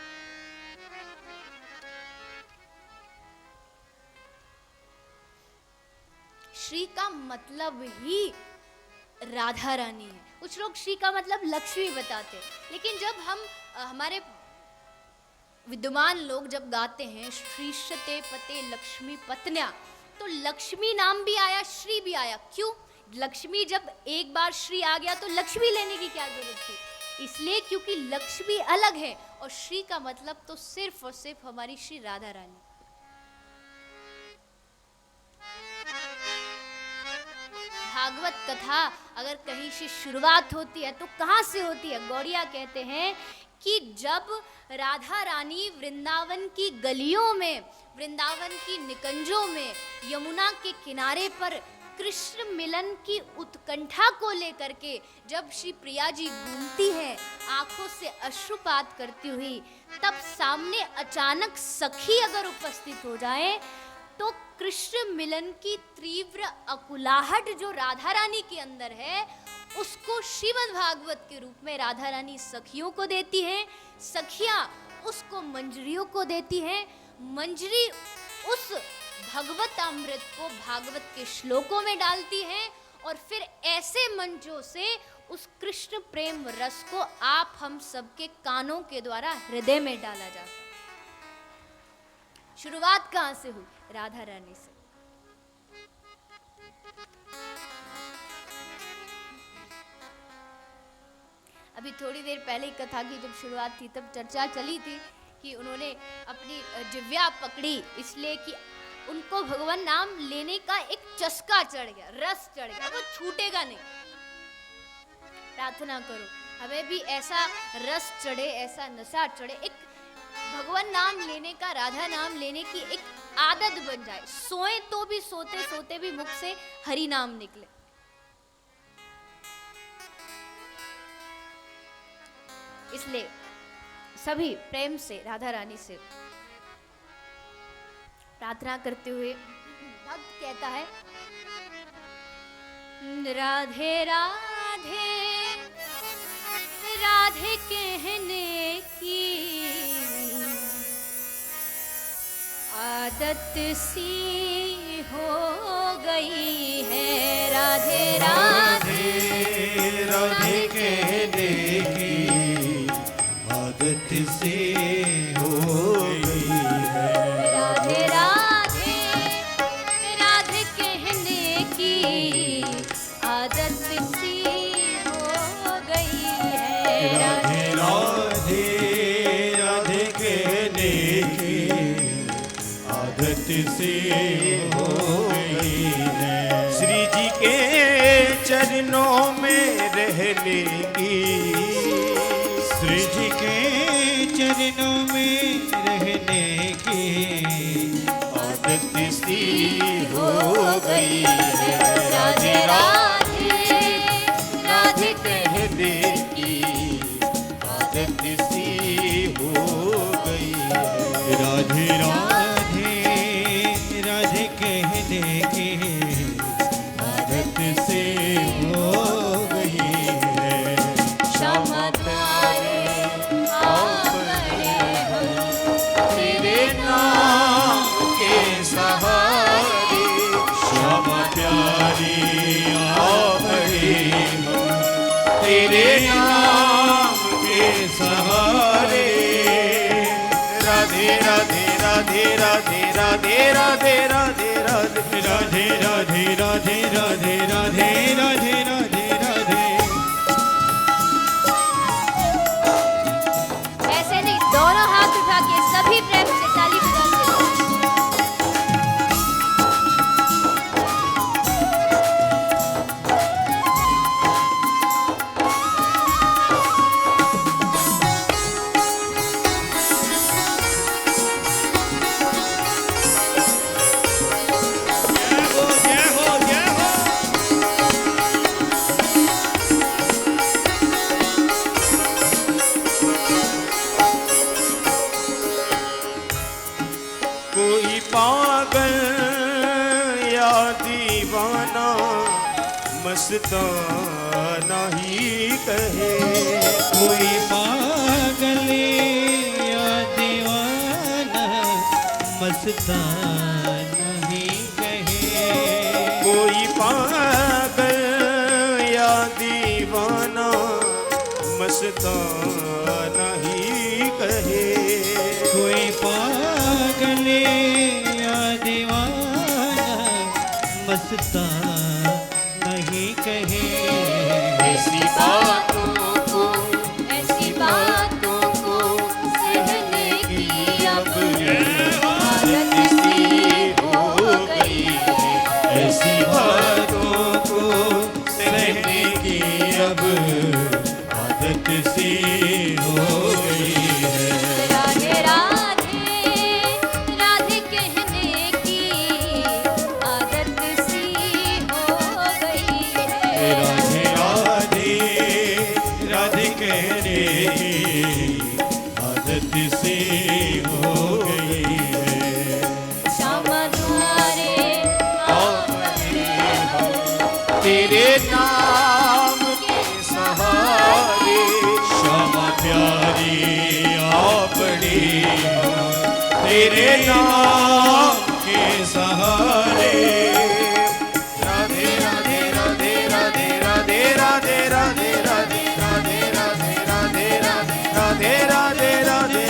श्री का मतलब ही राधा रानी है। कुछ लोग श्री का मतलब लक्ष्मी बताते हैं, लेकिन जब हम हमारे विद्वान लोग जब गाते हैं श्रीशते पते लक्ष्मी पत्न्या, तो लक्ष्मी नाम भी आया, श्री भी आया। क्यों? लक्ष्मी जब एक बार श्री आ गया तो लक्ष्मी लेने की क्या जरूरत थी? इसलिए क्योंकि लक्ष्मी अलग है और श्री का मतलब तो सिर्फ और सिर्फ हमारी श्री राधा रानी। भागवत कथा अगर कहीं से शुरुआत होती है तो कहाँ से होती है? गौड़िया कहते हैं कि जब राधा रानी वृंदावन की गलियों में, वृंदावन की निकंजों में, यमुना के किनारे पर कृष्ण मिलन की उत्कंठा को लेकर के जब श्री प्रिया जी घूमती है आंखों से अश्रुपात करती हुई, तब सामने अचानक सखी अगर उपस्थित हो जाए तो कृष्ण मिलन की तीव्र अकुलाहट जो राधा रानी के अंदर है उसको श्रीमद् भागवत के रूप में राधा रानी सखियों को देती हैं, सखियां उसको मंजरियों को देती हैं, मंजरी उस भगवत अमृत को भागवत के श्लोकों में डालती हैं और फिर ऐसे मंचों से उस कृष्ण प्रेम रस को आप हम सबके कानों के द्वारा हृदय में डाला जाता है। शुरुआत कहाँ से हुई? राधा रानी से। अभी थोड़ी देर पहले कथा की जब शुरुआत थी तब चर्चा चली थी कि उन्होंने अपनी जिव्या पकड़ी इसलिए कि उनको भगवान नाम लेने का एक चस्का चढ़ गया, रस चढ़ गया, वो छूटेगा नहीं। प्रार्थना करो हमें भी ऐसा रस चढ़े, ऐसा नशा चढ़े, एक भगवान नाम लेने का, राधा नाम लेने की एक आदत बन जाए। सोए तो भी सोते सोते भी मुख से हरि नाम निकले। इसलिए सभी प्रेम से राधा रानी से प्रार्थना करते हुए भक्त कहता है, राधे राधे राधे कहने की आदत सी हो गई है, राधे राधे राधे कहने की आदत सी हो गई है, राधे राधे राधे कहने की आदत सी हो गई है, राधे राधे राधे कहने की आदत सी हो गई है। श्री जी के चरणों में रहने की, श्री जी के चरणों में रहने की आदत सी हो गई है, राधे राधे राधे कहने की आदत सी हो गई है, राधे राधे राधे कहने की आदत से हो गई है। श्यामा प्यारे आप बड़े हम तेरे नाम के सहारे, श्यामा प्यारी आ बड़े हम तेरे नाम के सहारे, राधे राधे राधे राधे राधे राधे राधे राधे राधे राधे राधे राधे राधे राधे राधे राधे। ऐसे नहीं, दोनों हाथ उठा के सभी प्रेम से ताली बजाते रहो। जय मस्ताना ही कहे। कोई पागल या दीवाना मस्ताना ही कहे। कोई पागल या दीवाना मस्ताना ही कहे। कोई पागल या दीवाना मस्ताना ही कहे। ऐसी बातों ऐसी बातों को सहने की अब आदत सी हो गई है। ऐसी बातों को सहने की अब आदत सी हो गई है। राधे राधे राधे कहने की आदत सी हो गई है। राधे राधे राधे कहने की आदत सी हो गई है। श्यामा तुम्हारे आपने तेरे नाम के सहारे श्यामा प्यारी आपड़ी तेरे नाम के सहारे। राधे राधे राधे राधे राधे राधे राधे राधे राधे राधे राधे राधे राधे राधे राधे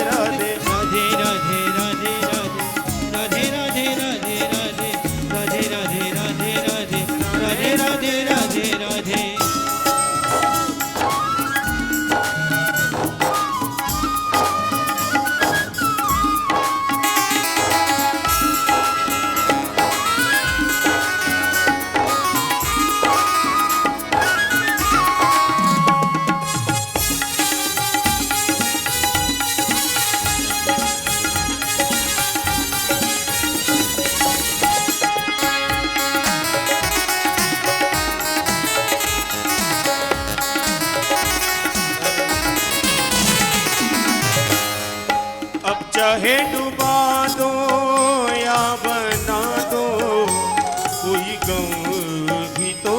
राधे। राधे राधे राधे राधे राधे राधे राधे राधे राधे राधे राधे राधे राधे राधे राधे। अब चाहे डुबा दो या बना दो कोई गम भी तो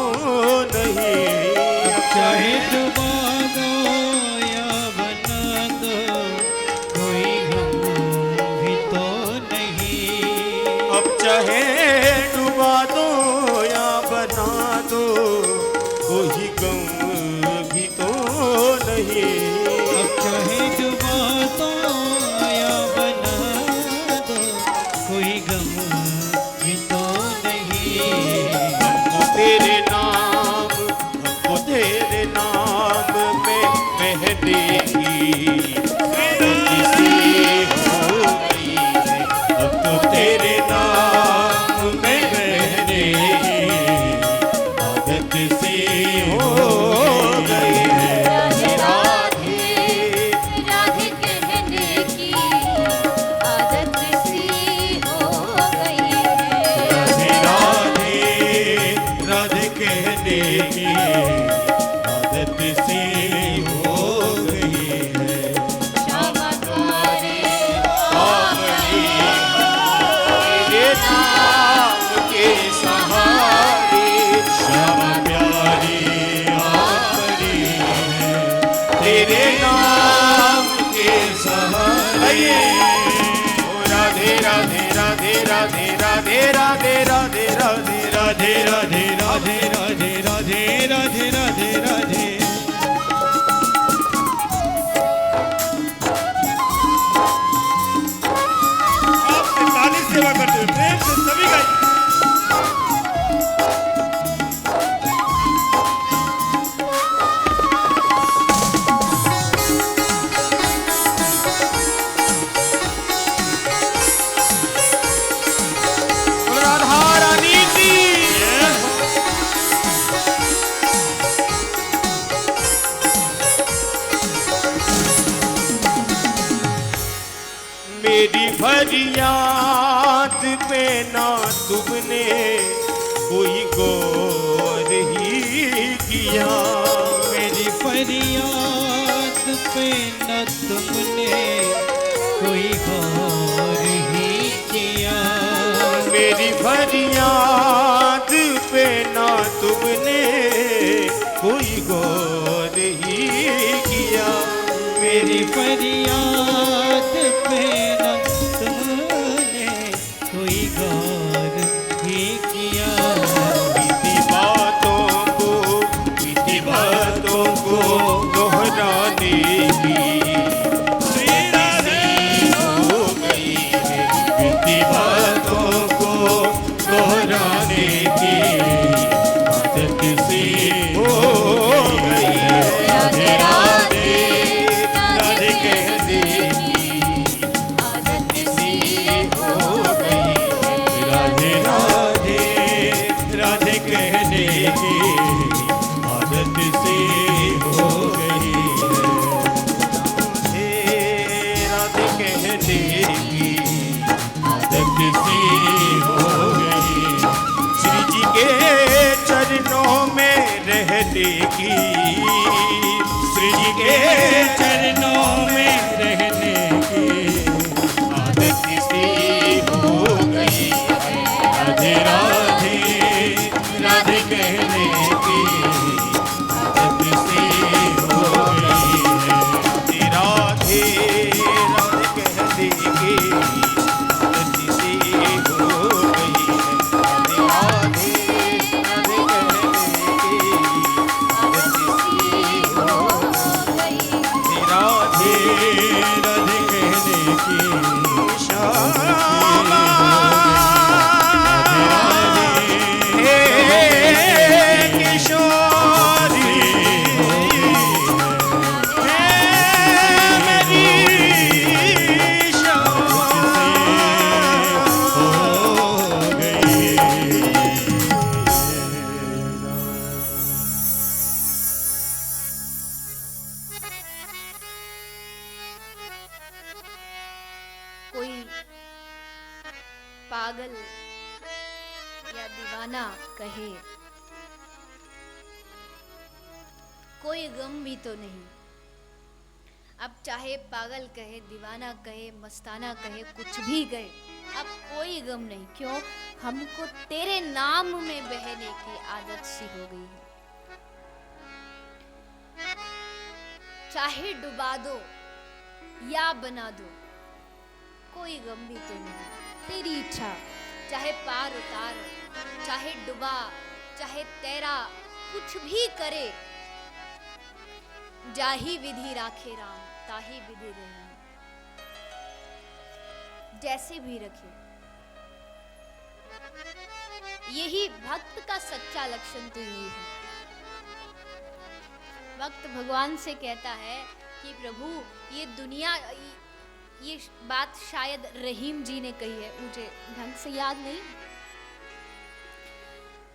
नहीं। चाहे डुबा दो या बना दो कोई गम भी तो नहीं। अब चाहे डुबा दो या बना दो कोई गम भी तो नहीं। अब चाहे डुबा दो या बना दो कोई गम भी तो नहीं। हमको तेरे नाम में मेहंदी की आदत सी हो गई है। अब तो तेरे नाम में मेहंदी की आदत सी हो गई है। राधे राधे राधे कहने की आदत सी हो गई है। राधे राधे राधे कहने की आदत सी हो गई है। श्यामा तुम्हारे आपड़ी तेरे नाम के सहारे श्यामा प्यारी आपड़ी तेरे नाम के सहारे। ओ राधे राधे राधे राधे राधे राधे राधे राधे राधे राधे राधे राधे राधे राधे राधे राधे। आपसे ताली सेवा करते हुए प्रेम से सभी का राधा रानी की। मेरी फरियाद पे ना तुमने कोई गौर ही किया। मेरी फरियाद पे न तुमने कोई गौर ही किया। मेरी फरियाद पे ना तुमने कोई गौर ही किया। मेरी फरियाद पे न तुमने कोई गौर ही किया। मीठी बातों को दोहराने की हो गई है। मीठी बातों को दोहराने की आदत सी हो गई है। राधे राधे राधे कहने की आदत सी हो गई है। राधे राधे राधे कहने की आदत सी हो गई राधे राधे कहने की आदत सी हो गई। श्री जी के चरणों में रहने की, श्री जी के चरणों में रहने की आदत सी हो गई है। राधे राधे राधे कहने की आदत सी हो गई है। राधे राधे कहने की आदत सी हो गई है। राधे राधे कहने की आदत सी हो गई है। राधे राधे कहने की श्यामा हे किशोरी हे मेरी श्यामा हो गई। कोई पागल या दीवाना कहे, कोई गम भी तो नहीं। अब चाहे पागल कहे, दीवाना कहे, मस्ताना कहे, कुछ भी कहे, अब कोई गम नहीं। क्यों? हमको तेरे नाम में बहने की आदत सी हो गई है। चाहे डुबा दो या बना दो, कोई गम भी तो नहीं। तेरी इच्छा, चाहे पार उतार, चाहे डुबा, चाहे तैरा, कुछ भी करे, जाही विधि राखे राम, ताही विधि रही, जैसे भी रखे। यही भक्त का सच्चा लक्षण तो यही है। भक्त भगवान से कहता है कि प्रभु ये दुनिया, ये बात शायद रहीम जी ने कही है, मुझे ढंग से याद नहीं,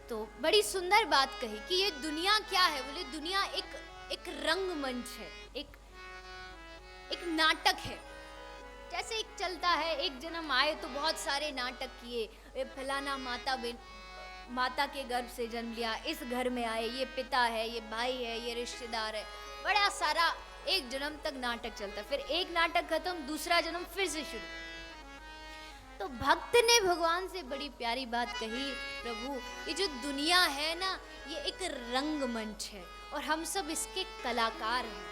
तो बड़ी सुंदर बात कही कि ये दुनिया क्या है। बोले दुनिया एक रंगमंच है, एक नाटक है। जैसे एक चलता है, एक जन्म आए तो बहुत सारे नाटक किए, ये फलाना माता के गर्भ से जन्म लिया, इस घर में आए, ये पिता है, ये भाई है, ये रिश्तेदार है, बड़ा सारा एक जन्म तक नाटक चलता। फिर एक नाटक खत्म, दूसरा जन्म फिर से शुरू। तो भक्त ने भगवान से बड़ी प्यारी बात कही, प्रभु ये जो दुनिया है ना, ये एक रंगमंच है और हम सब इसके कलाकार हैं।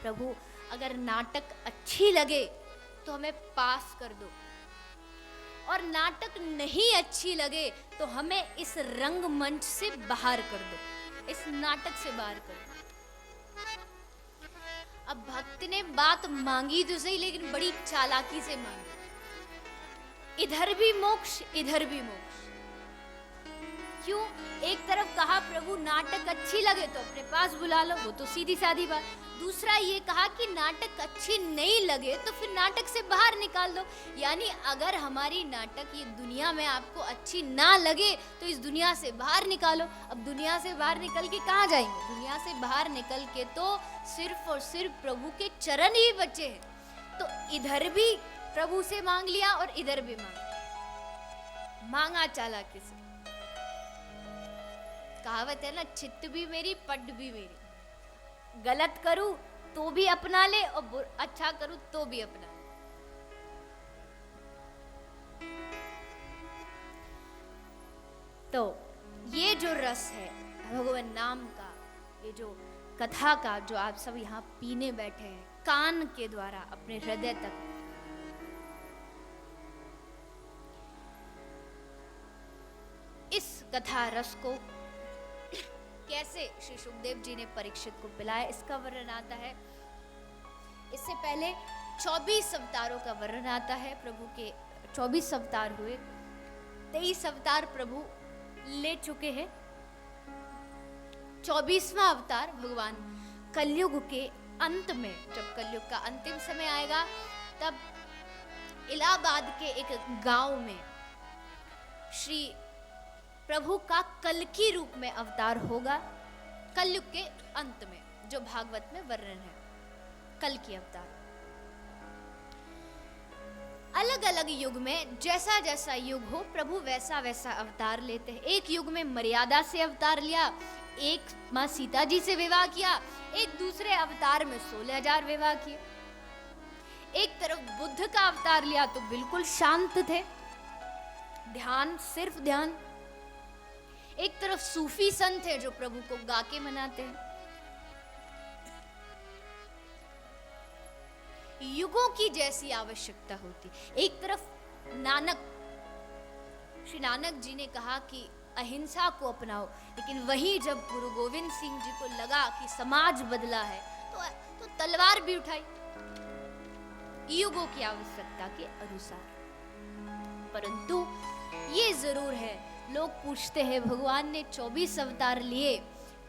प्रभु अगर नाटक अच्छी लगे तो हमें पास कर दो, और नाटक नहीं अच्छी लगे तो हमें इस रंगमंच से बाहर कर दो, इस नाटक से बाहर कर दो। अब भक्त ने बात मांगी तो सही, लेकिन बड़ी चालाकी से मांगी। इधर भी मोक्ष, इधर भी मोक्ष। क्यों? एक तरफ कहा प्रभु नाटक अच्छी लगे तो अपने पास बुला लो, वो तो सीधी सादी बात। दूसरा ये कहा कि नाटक अच्छी नहीं लगे तो फिर नाटक से बाहर निकाल दो। यानी अगर हमारी नाटक ये दुनिया में आपको अच्छी ना लगे तो इस दुनिया से बाहर निकालो। अब दुनिया से बाहर निकल के कहाँ जाएंगे? दुनिया से बाहर निकल के तो सिर्फ और सिर्फ प्रभु के चरण ही बचे हैं। तो इधर भी प्रभु से मांग लिया और इधर भी मांगा चालाकी से। कहावत है ना, चित्त भी मेरी पट भी मेरी। गलत करूं तो भी अपना ले और अच्छा करूं तो भी अपना ले। तो ये जो रस है, भगवान नाम का, ये जो कथा का जो आप सब यहाँ पीने बैठे हैं कान के द्वारा अपने हृदय तक, इस कथा रस को कैसे श्री सुखदेव जी ने परीक्षित को पिलाया, इसका वर्णन आता है। इससे पहले 24 अवतारों का वर्णन आता है। प्रभु के 24 अवतार हुए, 23 अवतार प्रभु ले चुके हैं। 24वां अवतार भगवान कलयुग के अंत में, जब कलयुग का अंतिम समय आएगा, तब इलाहाबाद के एक गांव में श्री प्रभु का कल्कि रूप में अवतार होगा। कलयुग के अंत में, जो भागवत में वर्णन है, कल्कि अवतार। अलग अलग युग में जैसा जैसा युग हो, प्रभु वैसा वैसा अवतार लेते हैं। एक युग में मर्यादा से अवतार लिया, एक माँ सीता जी से विवाह किया, एक दूसरे अवतार में 16,000 विवाह किए। एक तरफ बुद्ध का अवतार लिया तो बिल्कुल शांत थे, ध्यान, सिर्फ ध्यान। एक तरफ सूफी संत है जो प्रभु को गा के मनाते हैं। युगों की जैसी आवश्यकता होती। एक तरफ नानक, श्री नानक जी ने कहा कि अहिंसा को अपनाओ, लेकिन वहीं जब गुरु गोविंद सिंह जी को लगा कि समाज बदला है तो तलवार भी उठाई, युगों की आवश्यकता के अनुसार। परंतु ये जरूर है, लोग पूछते हैं भगवान ने 24 अवतार लिए,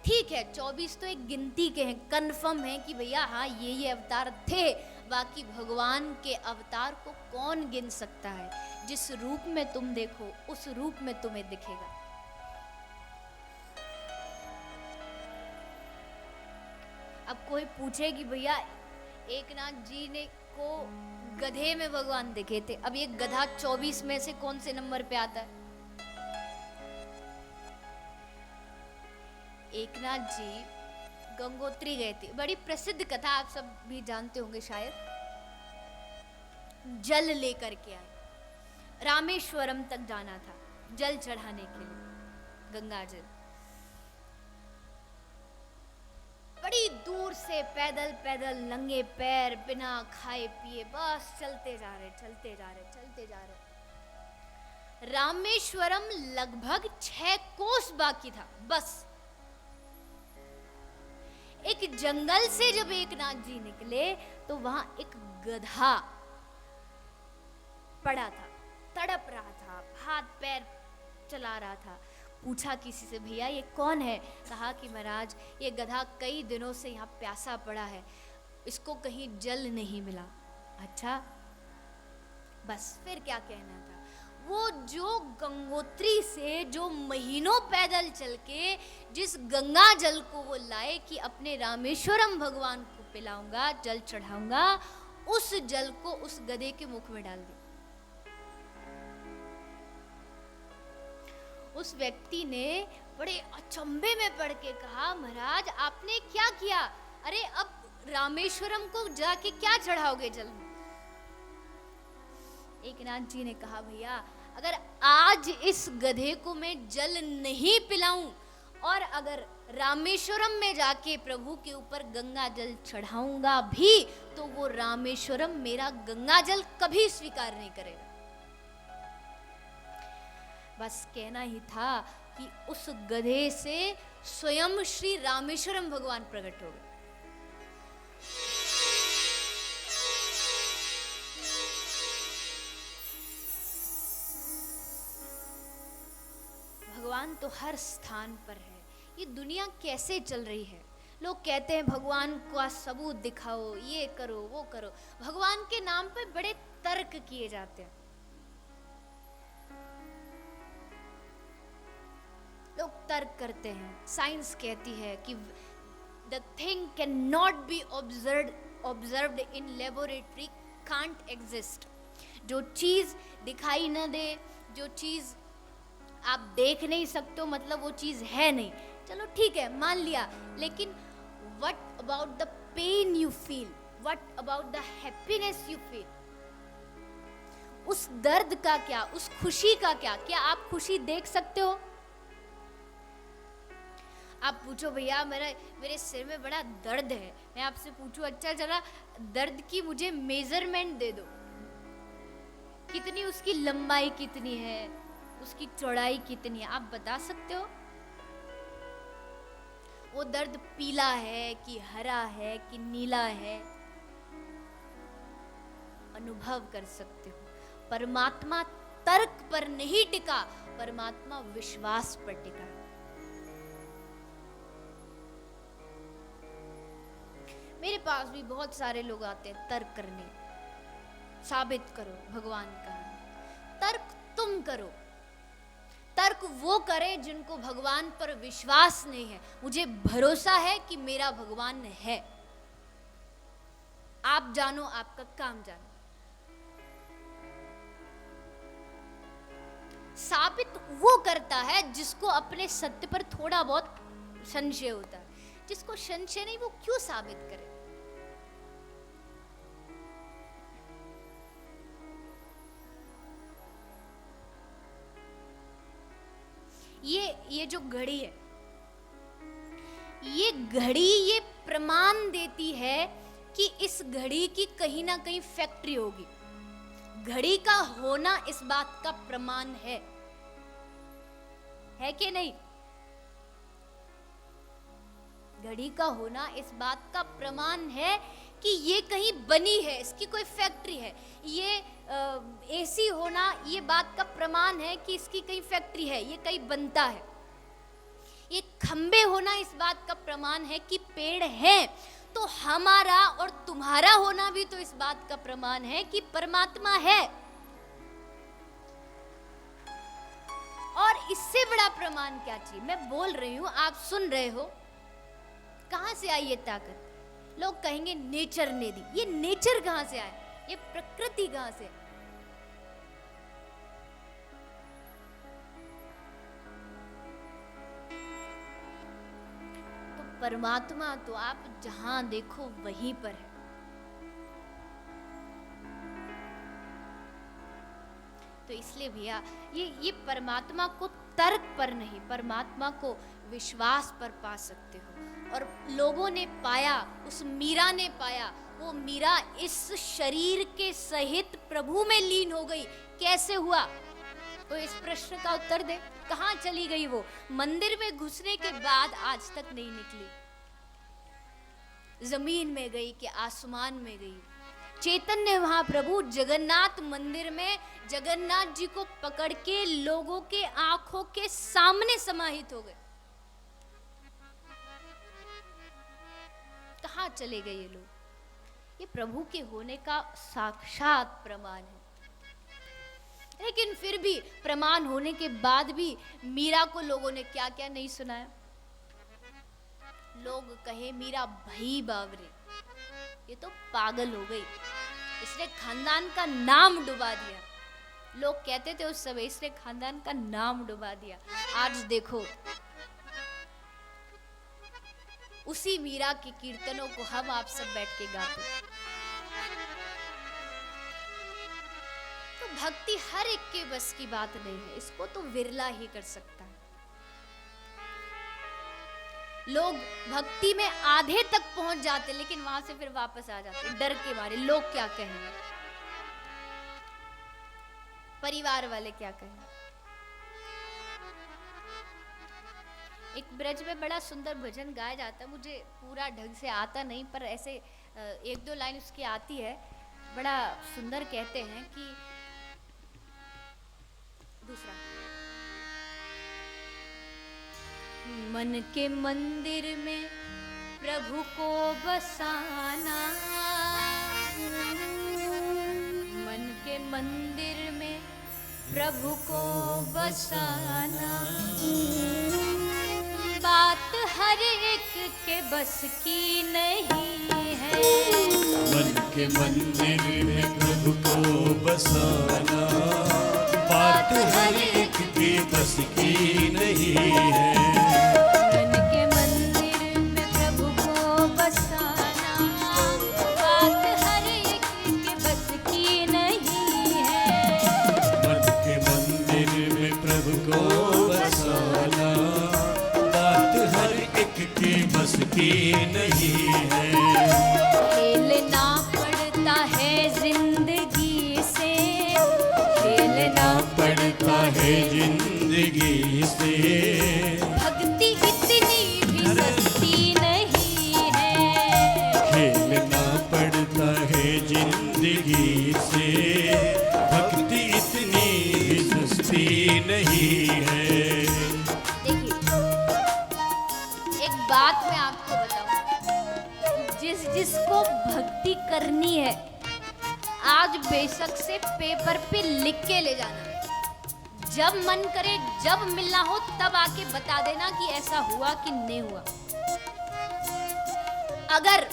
ठीक है 24 तो एक गिनती के हैं, कंफर्म है कि भैया हाँ ये अवतार थे, बाकी भगवान के अवतार को कौन गिन सकता है। जिस रूप में तुम देखो उस रूप में तुम्हें दिखेगा। अब कोई पूछे कि भैया एकनाथ जी ने को गधे में भगवान दिखे थे, अब ये गधा 24 में से कौन से नंबर पे आता है? एकनाथ जी गंगोत्री गए थे, बड़ी प्रसिद्ध कथा, आप सब भी जानते होंगे शायद। जल लेकर के आए, रामेश्वरम तक जाना था जल चढ़ाने के लिए, गंगा जल। बड़ी दूर से पैदल पैदल नंगे पैर बिना खाए पिए बस चलते जा रहे। रामेश्वरम लगभग 6 कोस बाकी था बस। एक जंगल से जब एकनाथ जी निकले तो वहां एक गधा पड़ा था, तड़प रहा था, हाथ पैर चला रहा था। पूछा किसी से, भैया ये कौन है? कहा कि महाराज ये गधा कई दिनों से यहाँ प्यासा पड़ा है, इसको कहीं जल नहीं मिला। अच्छा, बस फिर क्या कहना था। वो जो गंगोत्री से जो महीनों पैदल चल के जिस गंगा जल को वो लाए कि अपने रामेश्वरम भगवान को पिलाऊंगा, जल चढ़ाऊंगा, उस जल को उस गधे के मुख में डाल दिया। उस व्यक्ति ने बड़े अचंभे में पड़ के कहा, महाराज आपने क्या किया? अरे अब रामेश्वरम को जाके क्या चढ़ाओगे जल में? एकनाथ जी ने कहा, भैया अगर आज इस गधे को मैं जल नहीं पिलाऊं और अगर रामेश्वरम में जाके प्रभु के ऊपर गंगा जल चढ़ाऊंगा भी तो वो रामेश्वरम मेरा गंगा जल कभी स्वीकार नहीं करेगा। बस कहना ही था कि उस गधे से स्वयं श्री रामेश्वरम भगवान प्रकट हो गए। भगवान तो हर स्थान पर है। ये दुनिया कैसे चल रही है? लोग कहते हैं भगवान का सबूत दिखाओ, ये करो वो करो। भगवान के नाम पे बड़े तर्क किए जाते हैं। लोग तर्क करते हैं। साइंस कहती है कि the thing can not be observed in laboratory can't exist. जो चीज दिखाई न दे, जो चीज आप देख नहीं सकते हो, मतलब वो चीज है नहीं। चलो ठीक है, मान लिया, लेकिन what about the pain you feel, what about the happiness you feel? उस दर्द का क्या, उस खुशी का क्या? क्या आप खुशी देख सकते हो? आप पूछो भैया मेरे सिर में बड़ा दर्द है, मैं आपसे पूछूं अच्छा जरा दर्द की मुझे मेजरमेंट दे दो, कितनी उसकी लंबाई कितनी है, उसकी चौड़ाई कितनी है, आप बता सकते हो? वो दर्द पीला है कि हरा है कि नीला है, अनुभव कर सकते हो। परमात्मा तर्क पर नहीं टिका, परमात्मा विश्वास पर टिका। मेरे पास भी बहुत सारे लोग आते हैं तर्क करने, साबित करो भगवान का नाम। तर्क तुम करो, तर्क वो करे जिनको भगवान पर विश्वास नहीं है। मुझे भरोसा है कि मेरा भगवान है, आप जानो, आपका काम जानो। साबित वो करता है जिसको अपने सत्य पर थोड़ा बहुत संशय होता है। जिसको संशय नहीं वो क्यों साबित करे? ये जो घड़ी है, ये घड़ी ये प्रमाण देती है कि इस घड़ी की कहीं ना कहीं फैक्ट्री होगी। घड़ी का होना इस बात का प्रमाण है कि नहीं? घड़ी का होना इस बात का प्रमाण है कि ये कहीं बनी है, इसकी कोई फैक्ट्री है। ये एसी होना ये बात का प्रमाण है कि इसकी कहीं फैक्ट्री है, ये कहीं बनता है। ये खंबे होना इस बात का प्रमाण है कि पेड़ है। तो हमारा और तुम्हारा होना भी तो इस बात का प्रमाण है कि परमात्मा है। और इससे बड़ा प्रमाण क्या चाहिए? मैं बोल रही हूं, आप सुन रहे हो। कहां से आई ये ताकत? लोग कहेंगे नेचर ने दी। ये नेचर कहां से आया? ये प्रकृति कहां से? तो परमात्मा तो आप जहां देखो वहीं पर है। तो इसलिए भैया ये परमात्मा को तर्क पर नहीं, परमात्मा को विश्वास पर पा सकते हो। और लोगों ने पाया, उस मीरा ने पाया। वो मीरा इस शरीर के सहित प्रभु में लीन हो गई। कैसे हुआ? तो इस प्रश्न का उत्तर दे। कहां चली गई वो? मंदिर में घुसने के बाद आज तक नहीं निकली। जमीन में गई कि आसमान में गई। चैतन्य महाप्रभु जगन्नाथ मंदिर में जगन्नाथ जी को पकड़ के लोगों के आंखों के सामने समाहित हो गए। कहां चले गए ये लोग? ये प्रभु के होने का साक्षात प्रमाण है। लेकिन फिर भी प्रमाण होने के बाद भी मीरा को लोगों ने क्या क्या नहीं सुनाया। लोग कहे मीरा भई बावरे, ये तो पागल हो गई, इसने खानदान का नाम डुबा दिया। लोग कहते थे उस समय इसने खानदान का नाम डुबा दिया। आज देखो उसी मीरा के कीर्तनों को हम आप सब बैठ के गाते। तो भक्ति हर एक के बस की बात नहीं है, इसको तो विरला ही कर सकता है। लोग भक्ति में आधे तक पहुंच जाते लेकिन वहां से फिर वापस आ जाते डर के मारे। लोग क्या कहेंगे, परिवार वाले क्या कहेंगे। एक ब्रज में बड़ा सुंदर भजन गाया जाता है, मुझे पूरा ढंग से आता नहीं, पर ऐसे एक दो लाइन उसकी आती है। बड़ा सुंदर कहते हैं कि दूसरा, मन के मंदिर में प्रभु को बसाना, मन के मंदिर में प्रभु को बसाना, बात हर एक के बस की नहीं है। मन के मंदिर में प्रभु को बसाना, बात हर एक के बस की नहीं है। मन के मंदिर में प्रभु को बसाना, बात हर एक के बस की नहीं है। मन के मंदिर में प्रभु को बसाना, बात हर बस की नहीं है। खेलना पड़ता है जिंदगी से, खेलना पड़ता है जिंदगी से, भक्ति इतनी भी सस्ती नहीं है। खेलना पड़ता है जिंदगी से, भक्ति इतनी भी सस्ती नहीं है। देखिए, एक बात मैं आपको बताऊं, जिसको भक्ति करनी है आज बेशक से पेपर पे लिख के ले जाना, जब मन करे जब मिलना हो तब आके बता देना कि ऐसा हुआ कि नहीं हुआ। अगर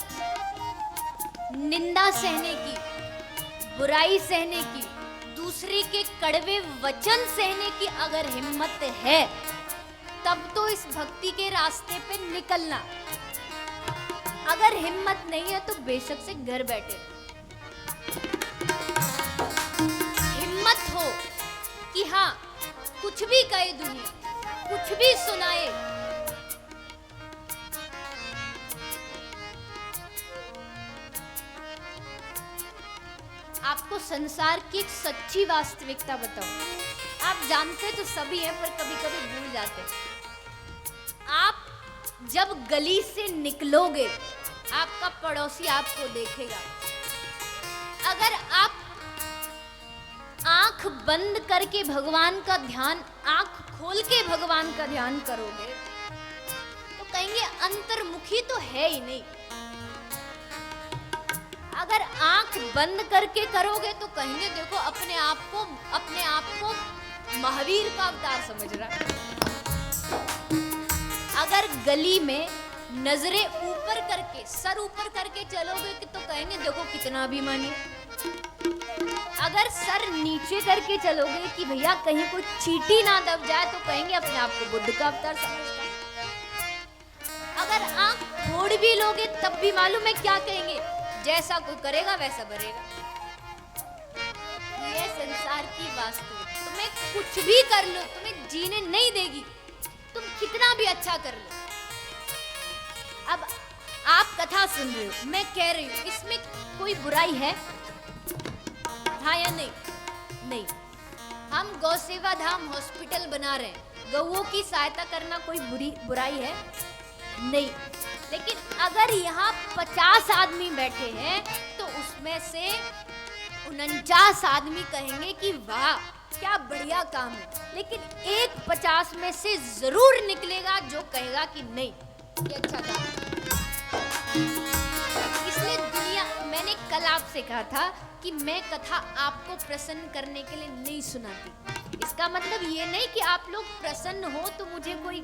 निंदा सहने की, बुराई सहने की, दूसरे के कड़वे वचन सहने की अगर हिम्मत है तब तो इस भक्ति के रास्ते पे निकलना। अगर हिम्मत नहीं है तो बेशक से घर बैठे। हिम्मत हो कि हाँ कुछ भी कहे दुनिया, कुछ भी सुनाए, आपको संसार की एक सच्ची वास्तविकता बताऊं। आप जानते तो सभी हैं पर कभी कभी भूल जाते हैं। आप जब गली से निकलोगे आपका पड़ोसी आपको देखेगा। अगर आप आंख बंद करके भगवान का ध्यान, आंख खोल के भगवान का ध्यान करोगे तो कहेंगे अंतर्मुखी तो है ही नहीं। अगर आंख बंद करके करोगे तो कहेंगे देखो अपने आप को महावीर का अवतार समझ रहा है। अगर गली में नजरें ऊपर करके, सर ऊपर करके चलोगे तो कहेंगे देखो कितना अभिमानी। अगर सर नीचे करके चलोगे कि भैया कहीं कोई चींटी ना दब जाए तो कहेंगे अपने आप को बुद्ध का अवतार समझता है। अगर आंख फोड़ भी लोगे तब भी मालूम है क्या कहेंगे, जैसा कोई करेगा वैसा भरेगा। ये संसार की वास्तविकता। तुम्हें कुछ भी कर लो तुम्हें जीने नहीं देगी, तुम कितना भी अच्छा कर लो। अब आप कथा सुन रहे हो, मैं कह रही हूं इसमें कोई बुराई है? हाँ या नहीं? नहीं। हम गौ सेवा धाम हॉस्पिटल बना रहे हैं, गौओं की सहायता करना कोई बुराई है? नहीं। लेकिन अगर यहाँ 50 आदमी बैठे हैं तो उसमें से 49 आदमी कहेंगे कि वाह क्या बढ़िया काम है, लेकिन एक 50 में से जरूर निकलेगा जो कहेगा कि नहीं ये अच्छा काम है। इसलिए दुनिया, मैंने कल आपसे कहा था कि मैं कथा आपको प्रसन्न करने के लिए नहीं सुनाती। इसका मतलब ये नहीं कि आप लोग प्रसन्न हो तो मुझे कोई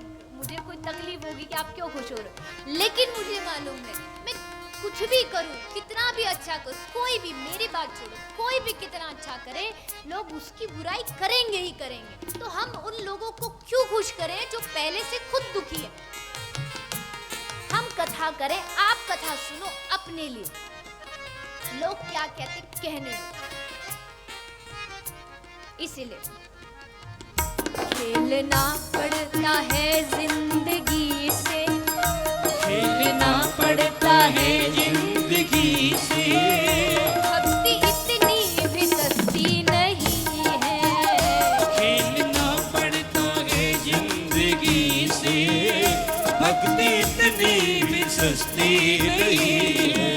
तकलीफ होगी कि आप क्यों खुश हो रहे हो। लेकिन मुझे मालूम है मैं कुछ भी करूं, कितना भी अच्छा करूं, कोई भी, मेरी बात छोड़ो, कोई भी कितना अच्छा करे लोग उसकी बुराई करेंगे ही करेंगे। तो हम उन लोगों को क्यों खुश करें जो पहले से खुद दुखी है। हम कथा करें, आप कथा सुनो अपने लिए, लोग क्या कहते कहने दो। इसीलिए खेलना पड़ता है जिंदगी से, खेलना पड़ता है जिंदगी से, भक्ति इतनी भी सस्ती नहीं है। खेलना पड़ता है जिंदगी से, भक्ति इतनी भी सस्ती नहीं है।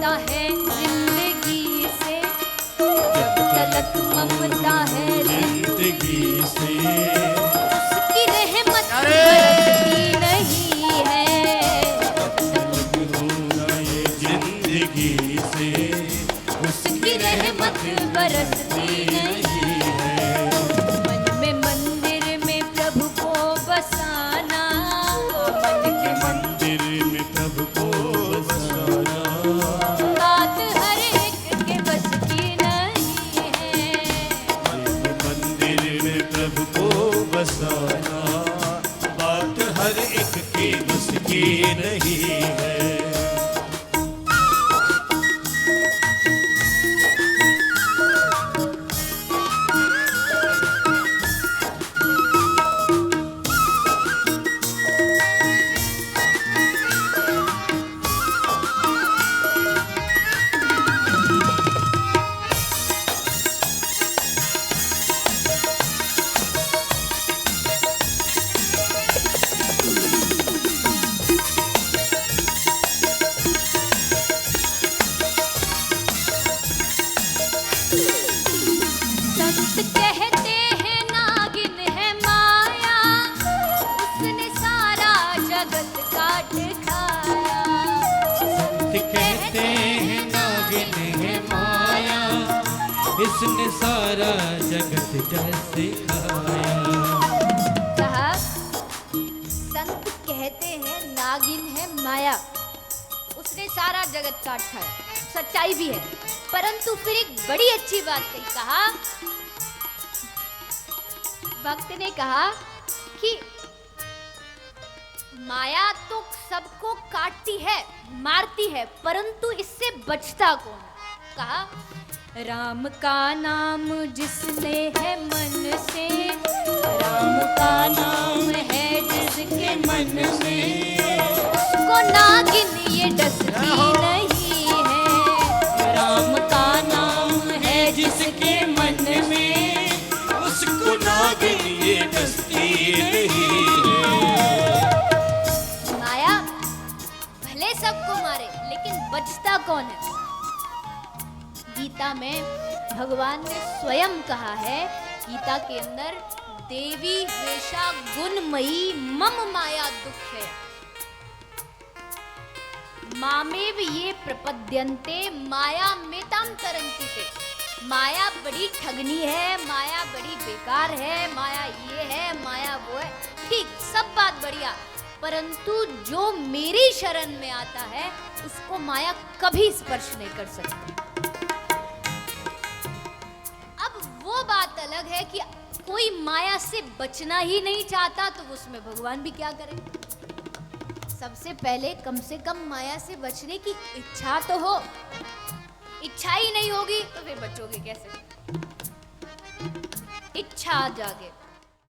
ममता है जिंदगी से, जब तलक ममता है जिंदगी से उसकी रहमत बरसती नहीं है। होना ये जिंदगी से उसकी रहमत बरसती नहीं है। मन में मंदिर में प्रभु को बसाना, मन के मंदिर में प्रभु को बसाना, बात हर एक के बस की नहीं है। मंदिर में प्रभु को बसाना, बात हर एक के बस की नहीं है। संत कहते हैं नागिन है माया, उसने सारा जगत काट खाया। संत कहते हैं नागिन है माया, इसने सारा जगत जैसे खाया। कहा संत कहते हैं नागिन है माया, उसने सारा जगत काट खाया। सच्चाई भी है, परंतु फिर एक बड़ी अच्छी बात कही। कहा भक्त ने कहा कि माया तो सबको काटती है, मारती है, परंतु इससे बचता कौन है? कहा राम का नाम जिसने है मन से, राम का नाम है जिसके मन में, उसको नागिन ये डसती नहीं है। राम का नाम है जिसके मन में, उसको नागिन ये डसती नहीं है। माया भले सबको मारे, लेकिन बचता कौन है? गीता में भगवान ने स्वयं कहा है, गीता के अंदर देवी वेशा गुणमयी मम माया दुख है, मामेव ये प्रपद्यन्ते माया मेताम तरन्ति ते। माया बड़ी ठगनी है, माया बड़ी बेकार है, माया ये है, माया वो है, ठीक सब बात बढ़िया, परंतु जो मेरी शरण में आता है उसको माया कभी स्पर्श नहीं कर सकती। अब वो बात अलग है कि कोई माया से बचना ही नहीं चाहता, तो उसमें भगवान भी क्या करें। सबसे पहले कम से कम माया से बचने की इच्छा तो हो। इच्छा ही नहीं होगी तो फिर बचोगे कैसे? इच्छा जागे।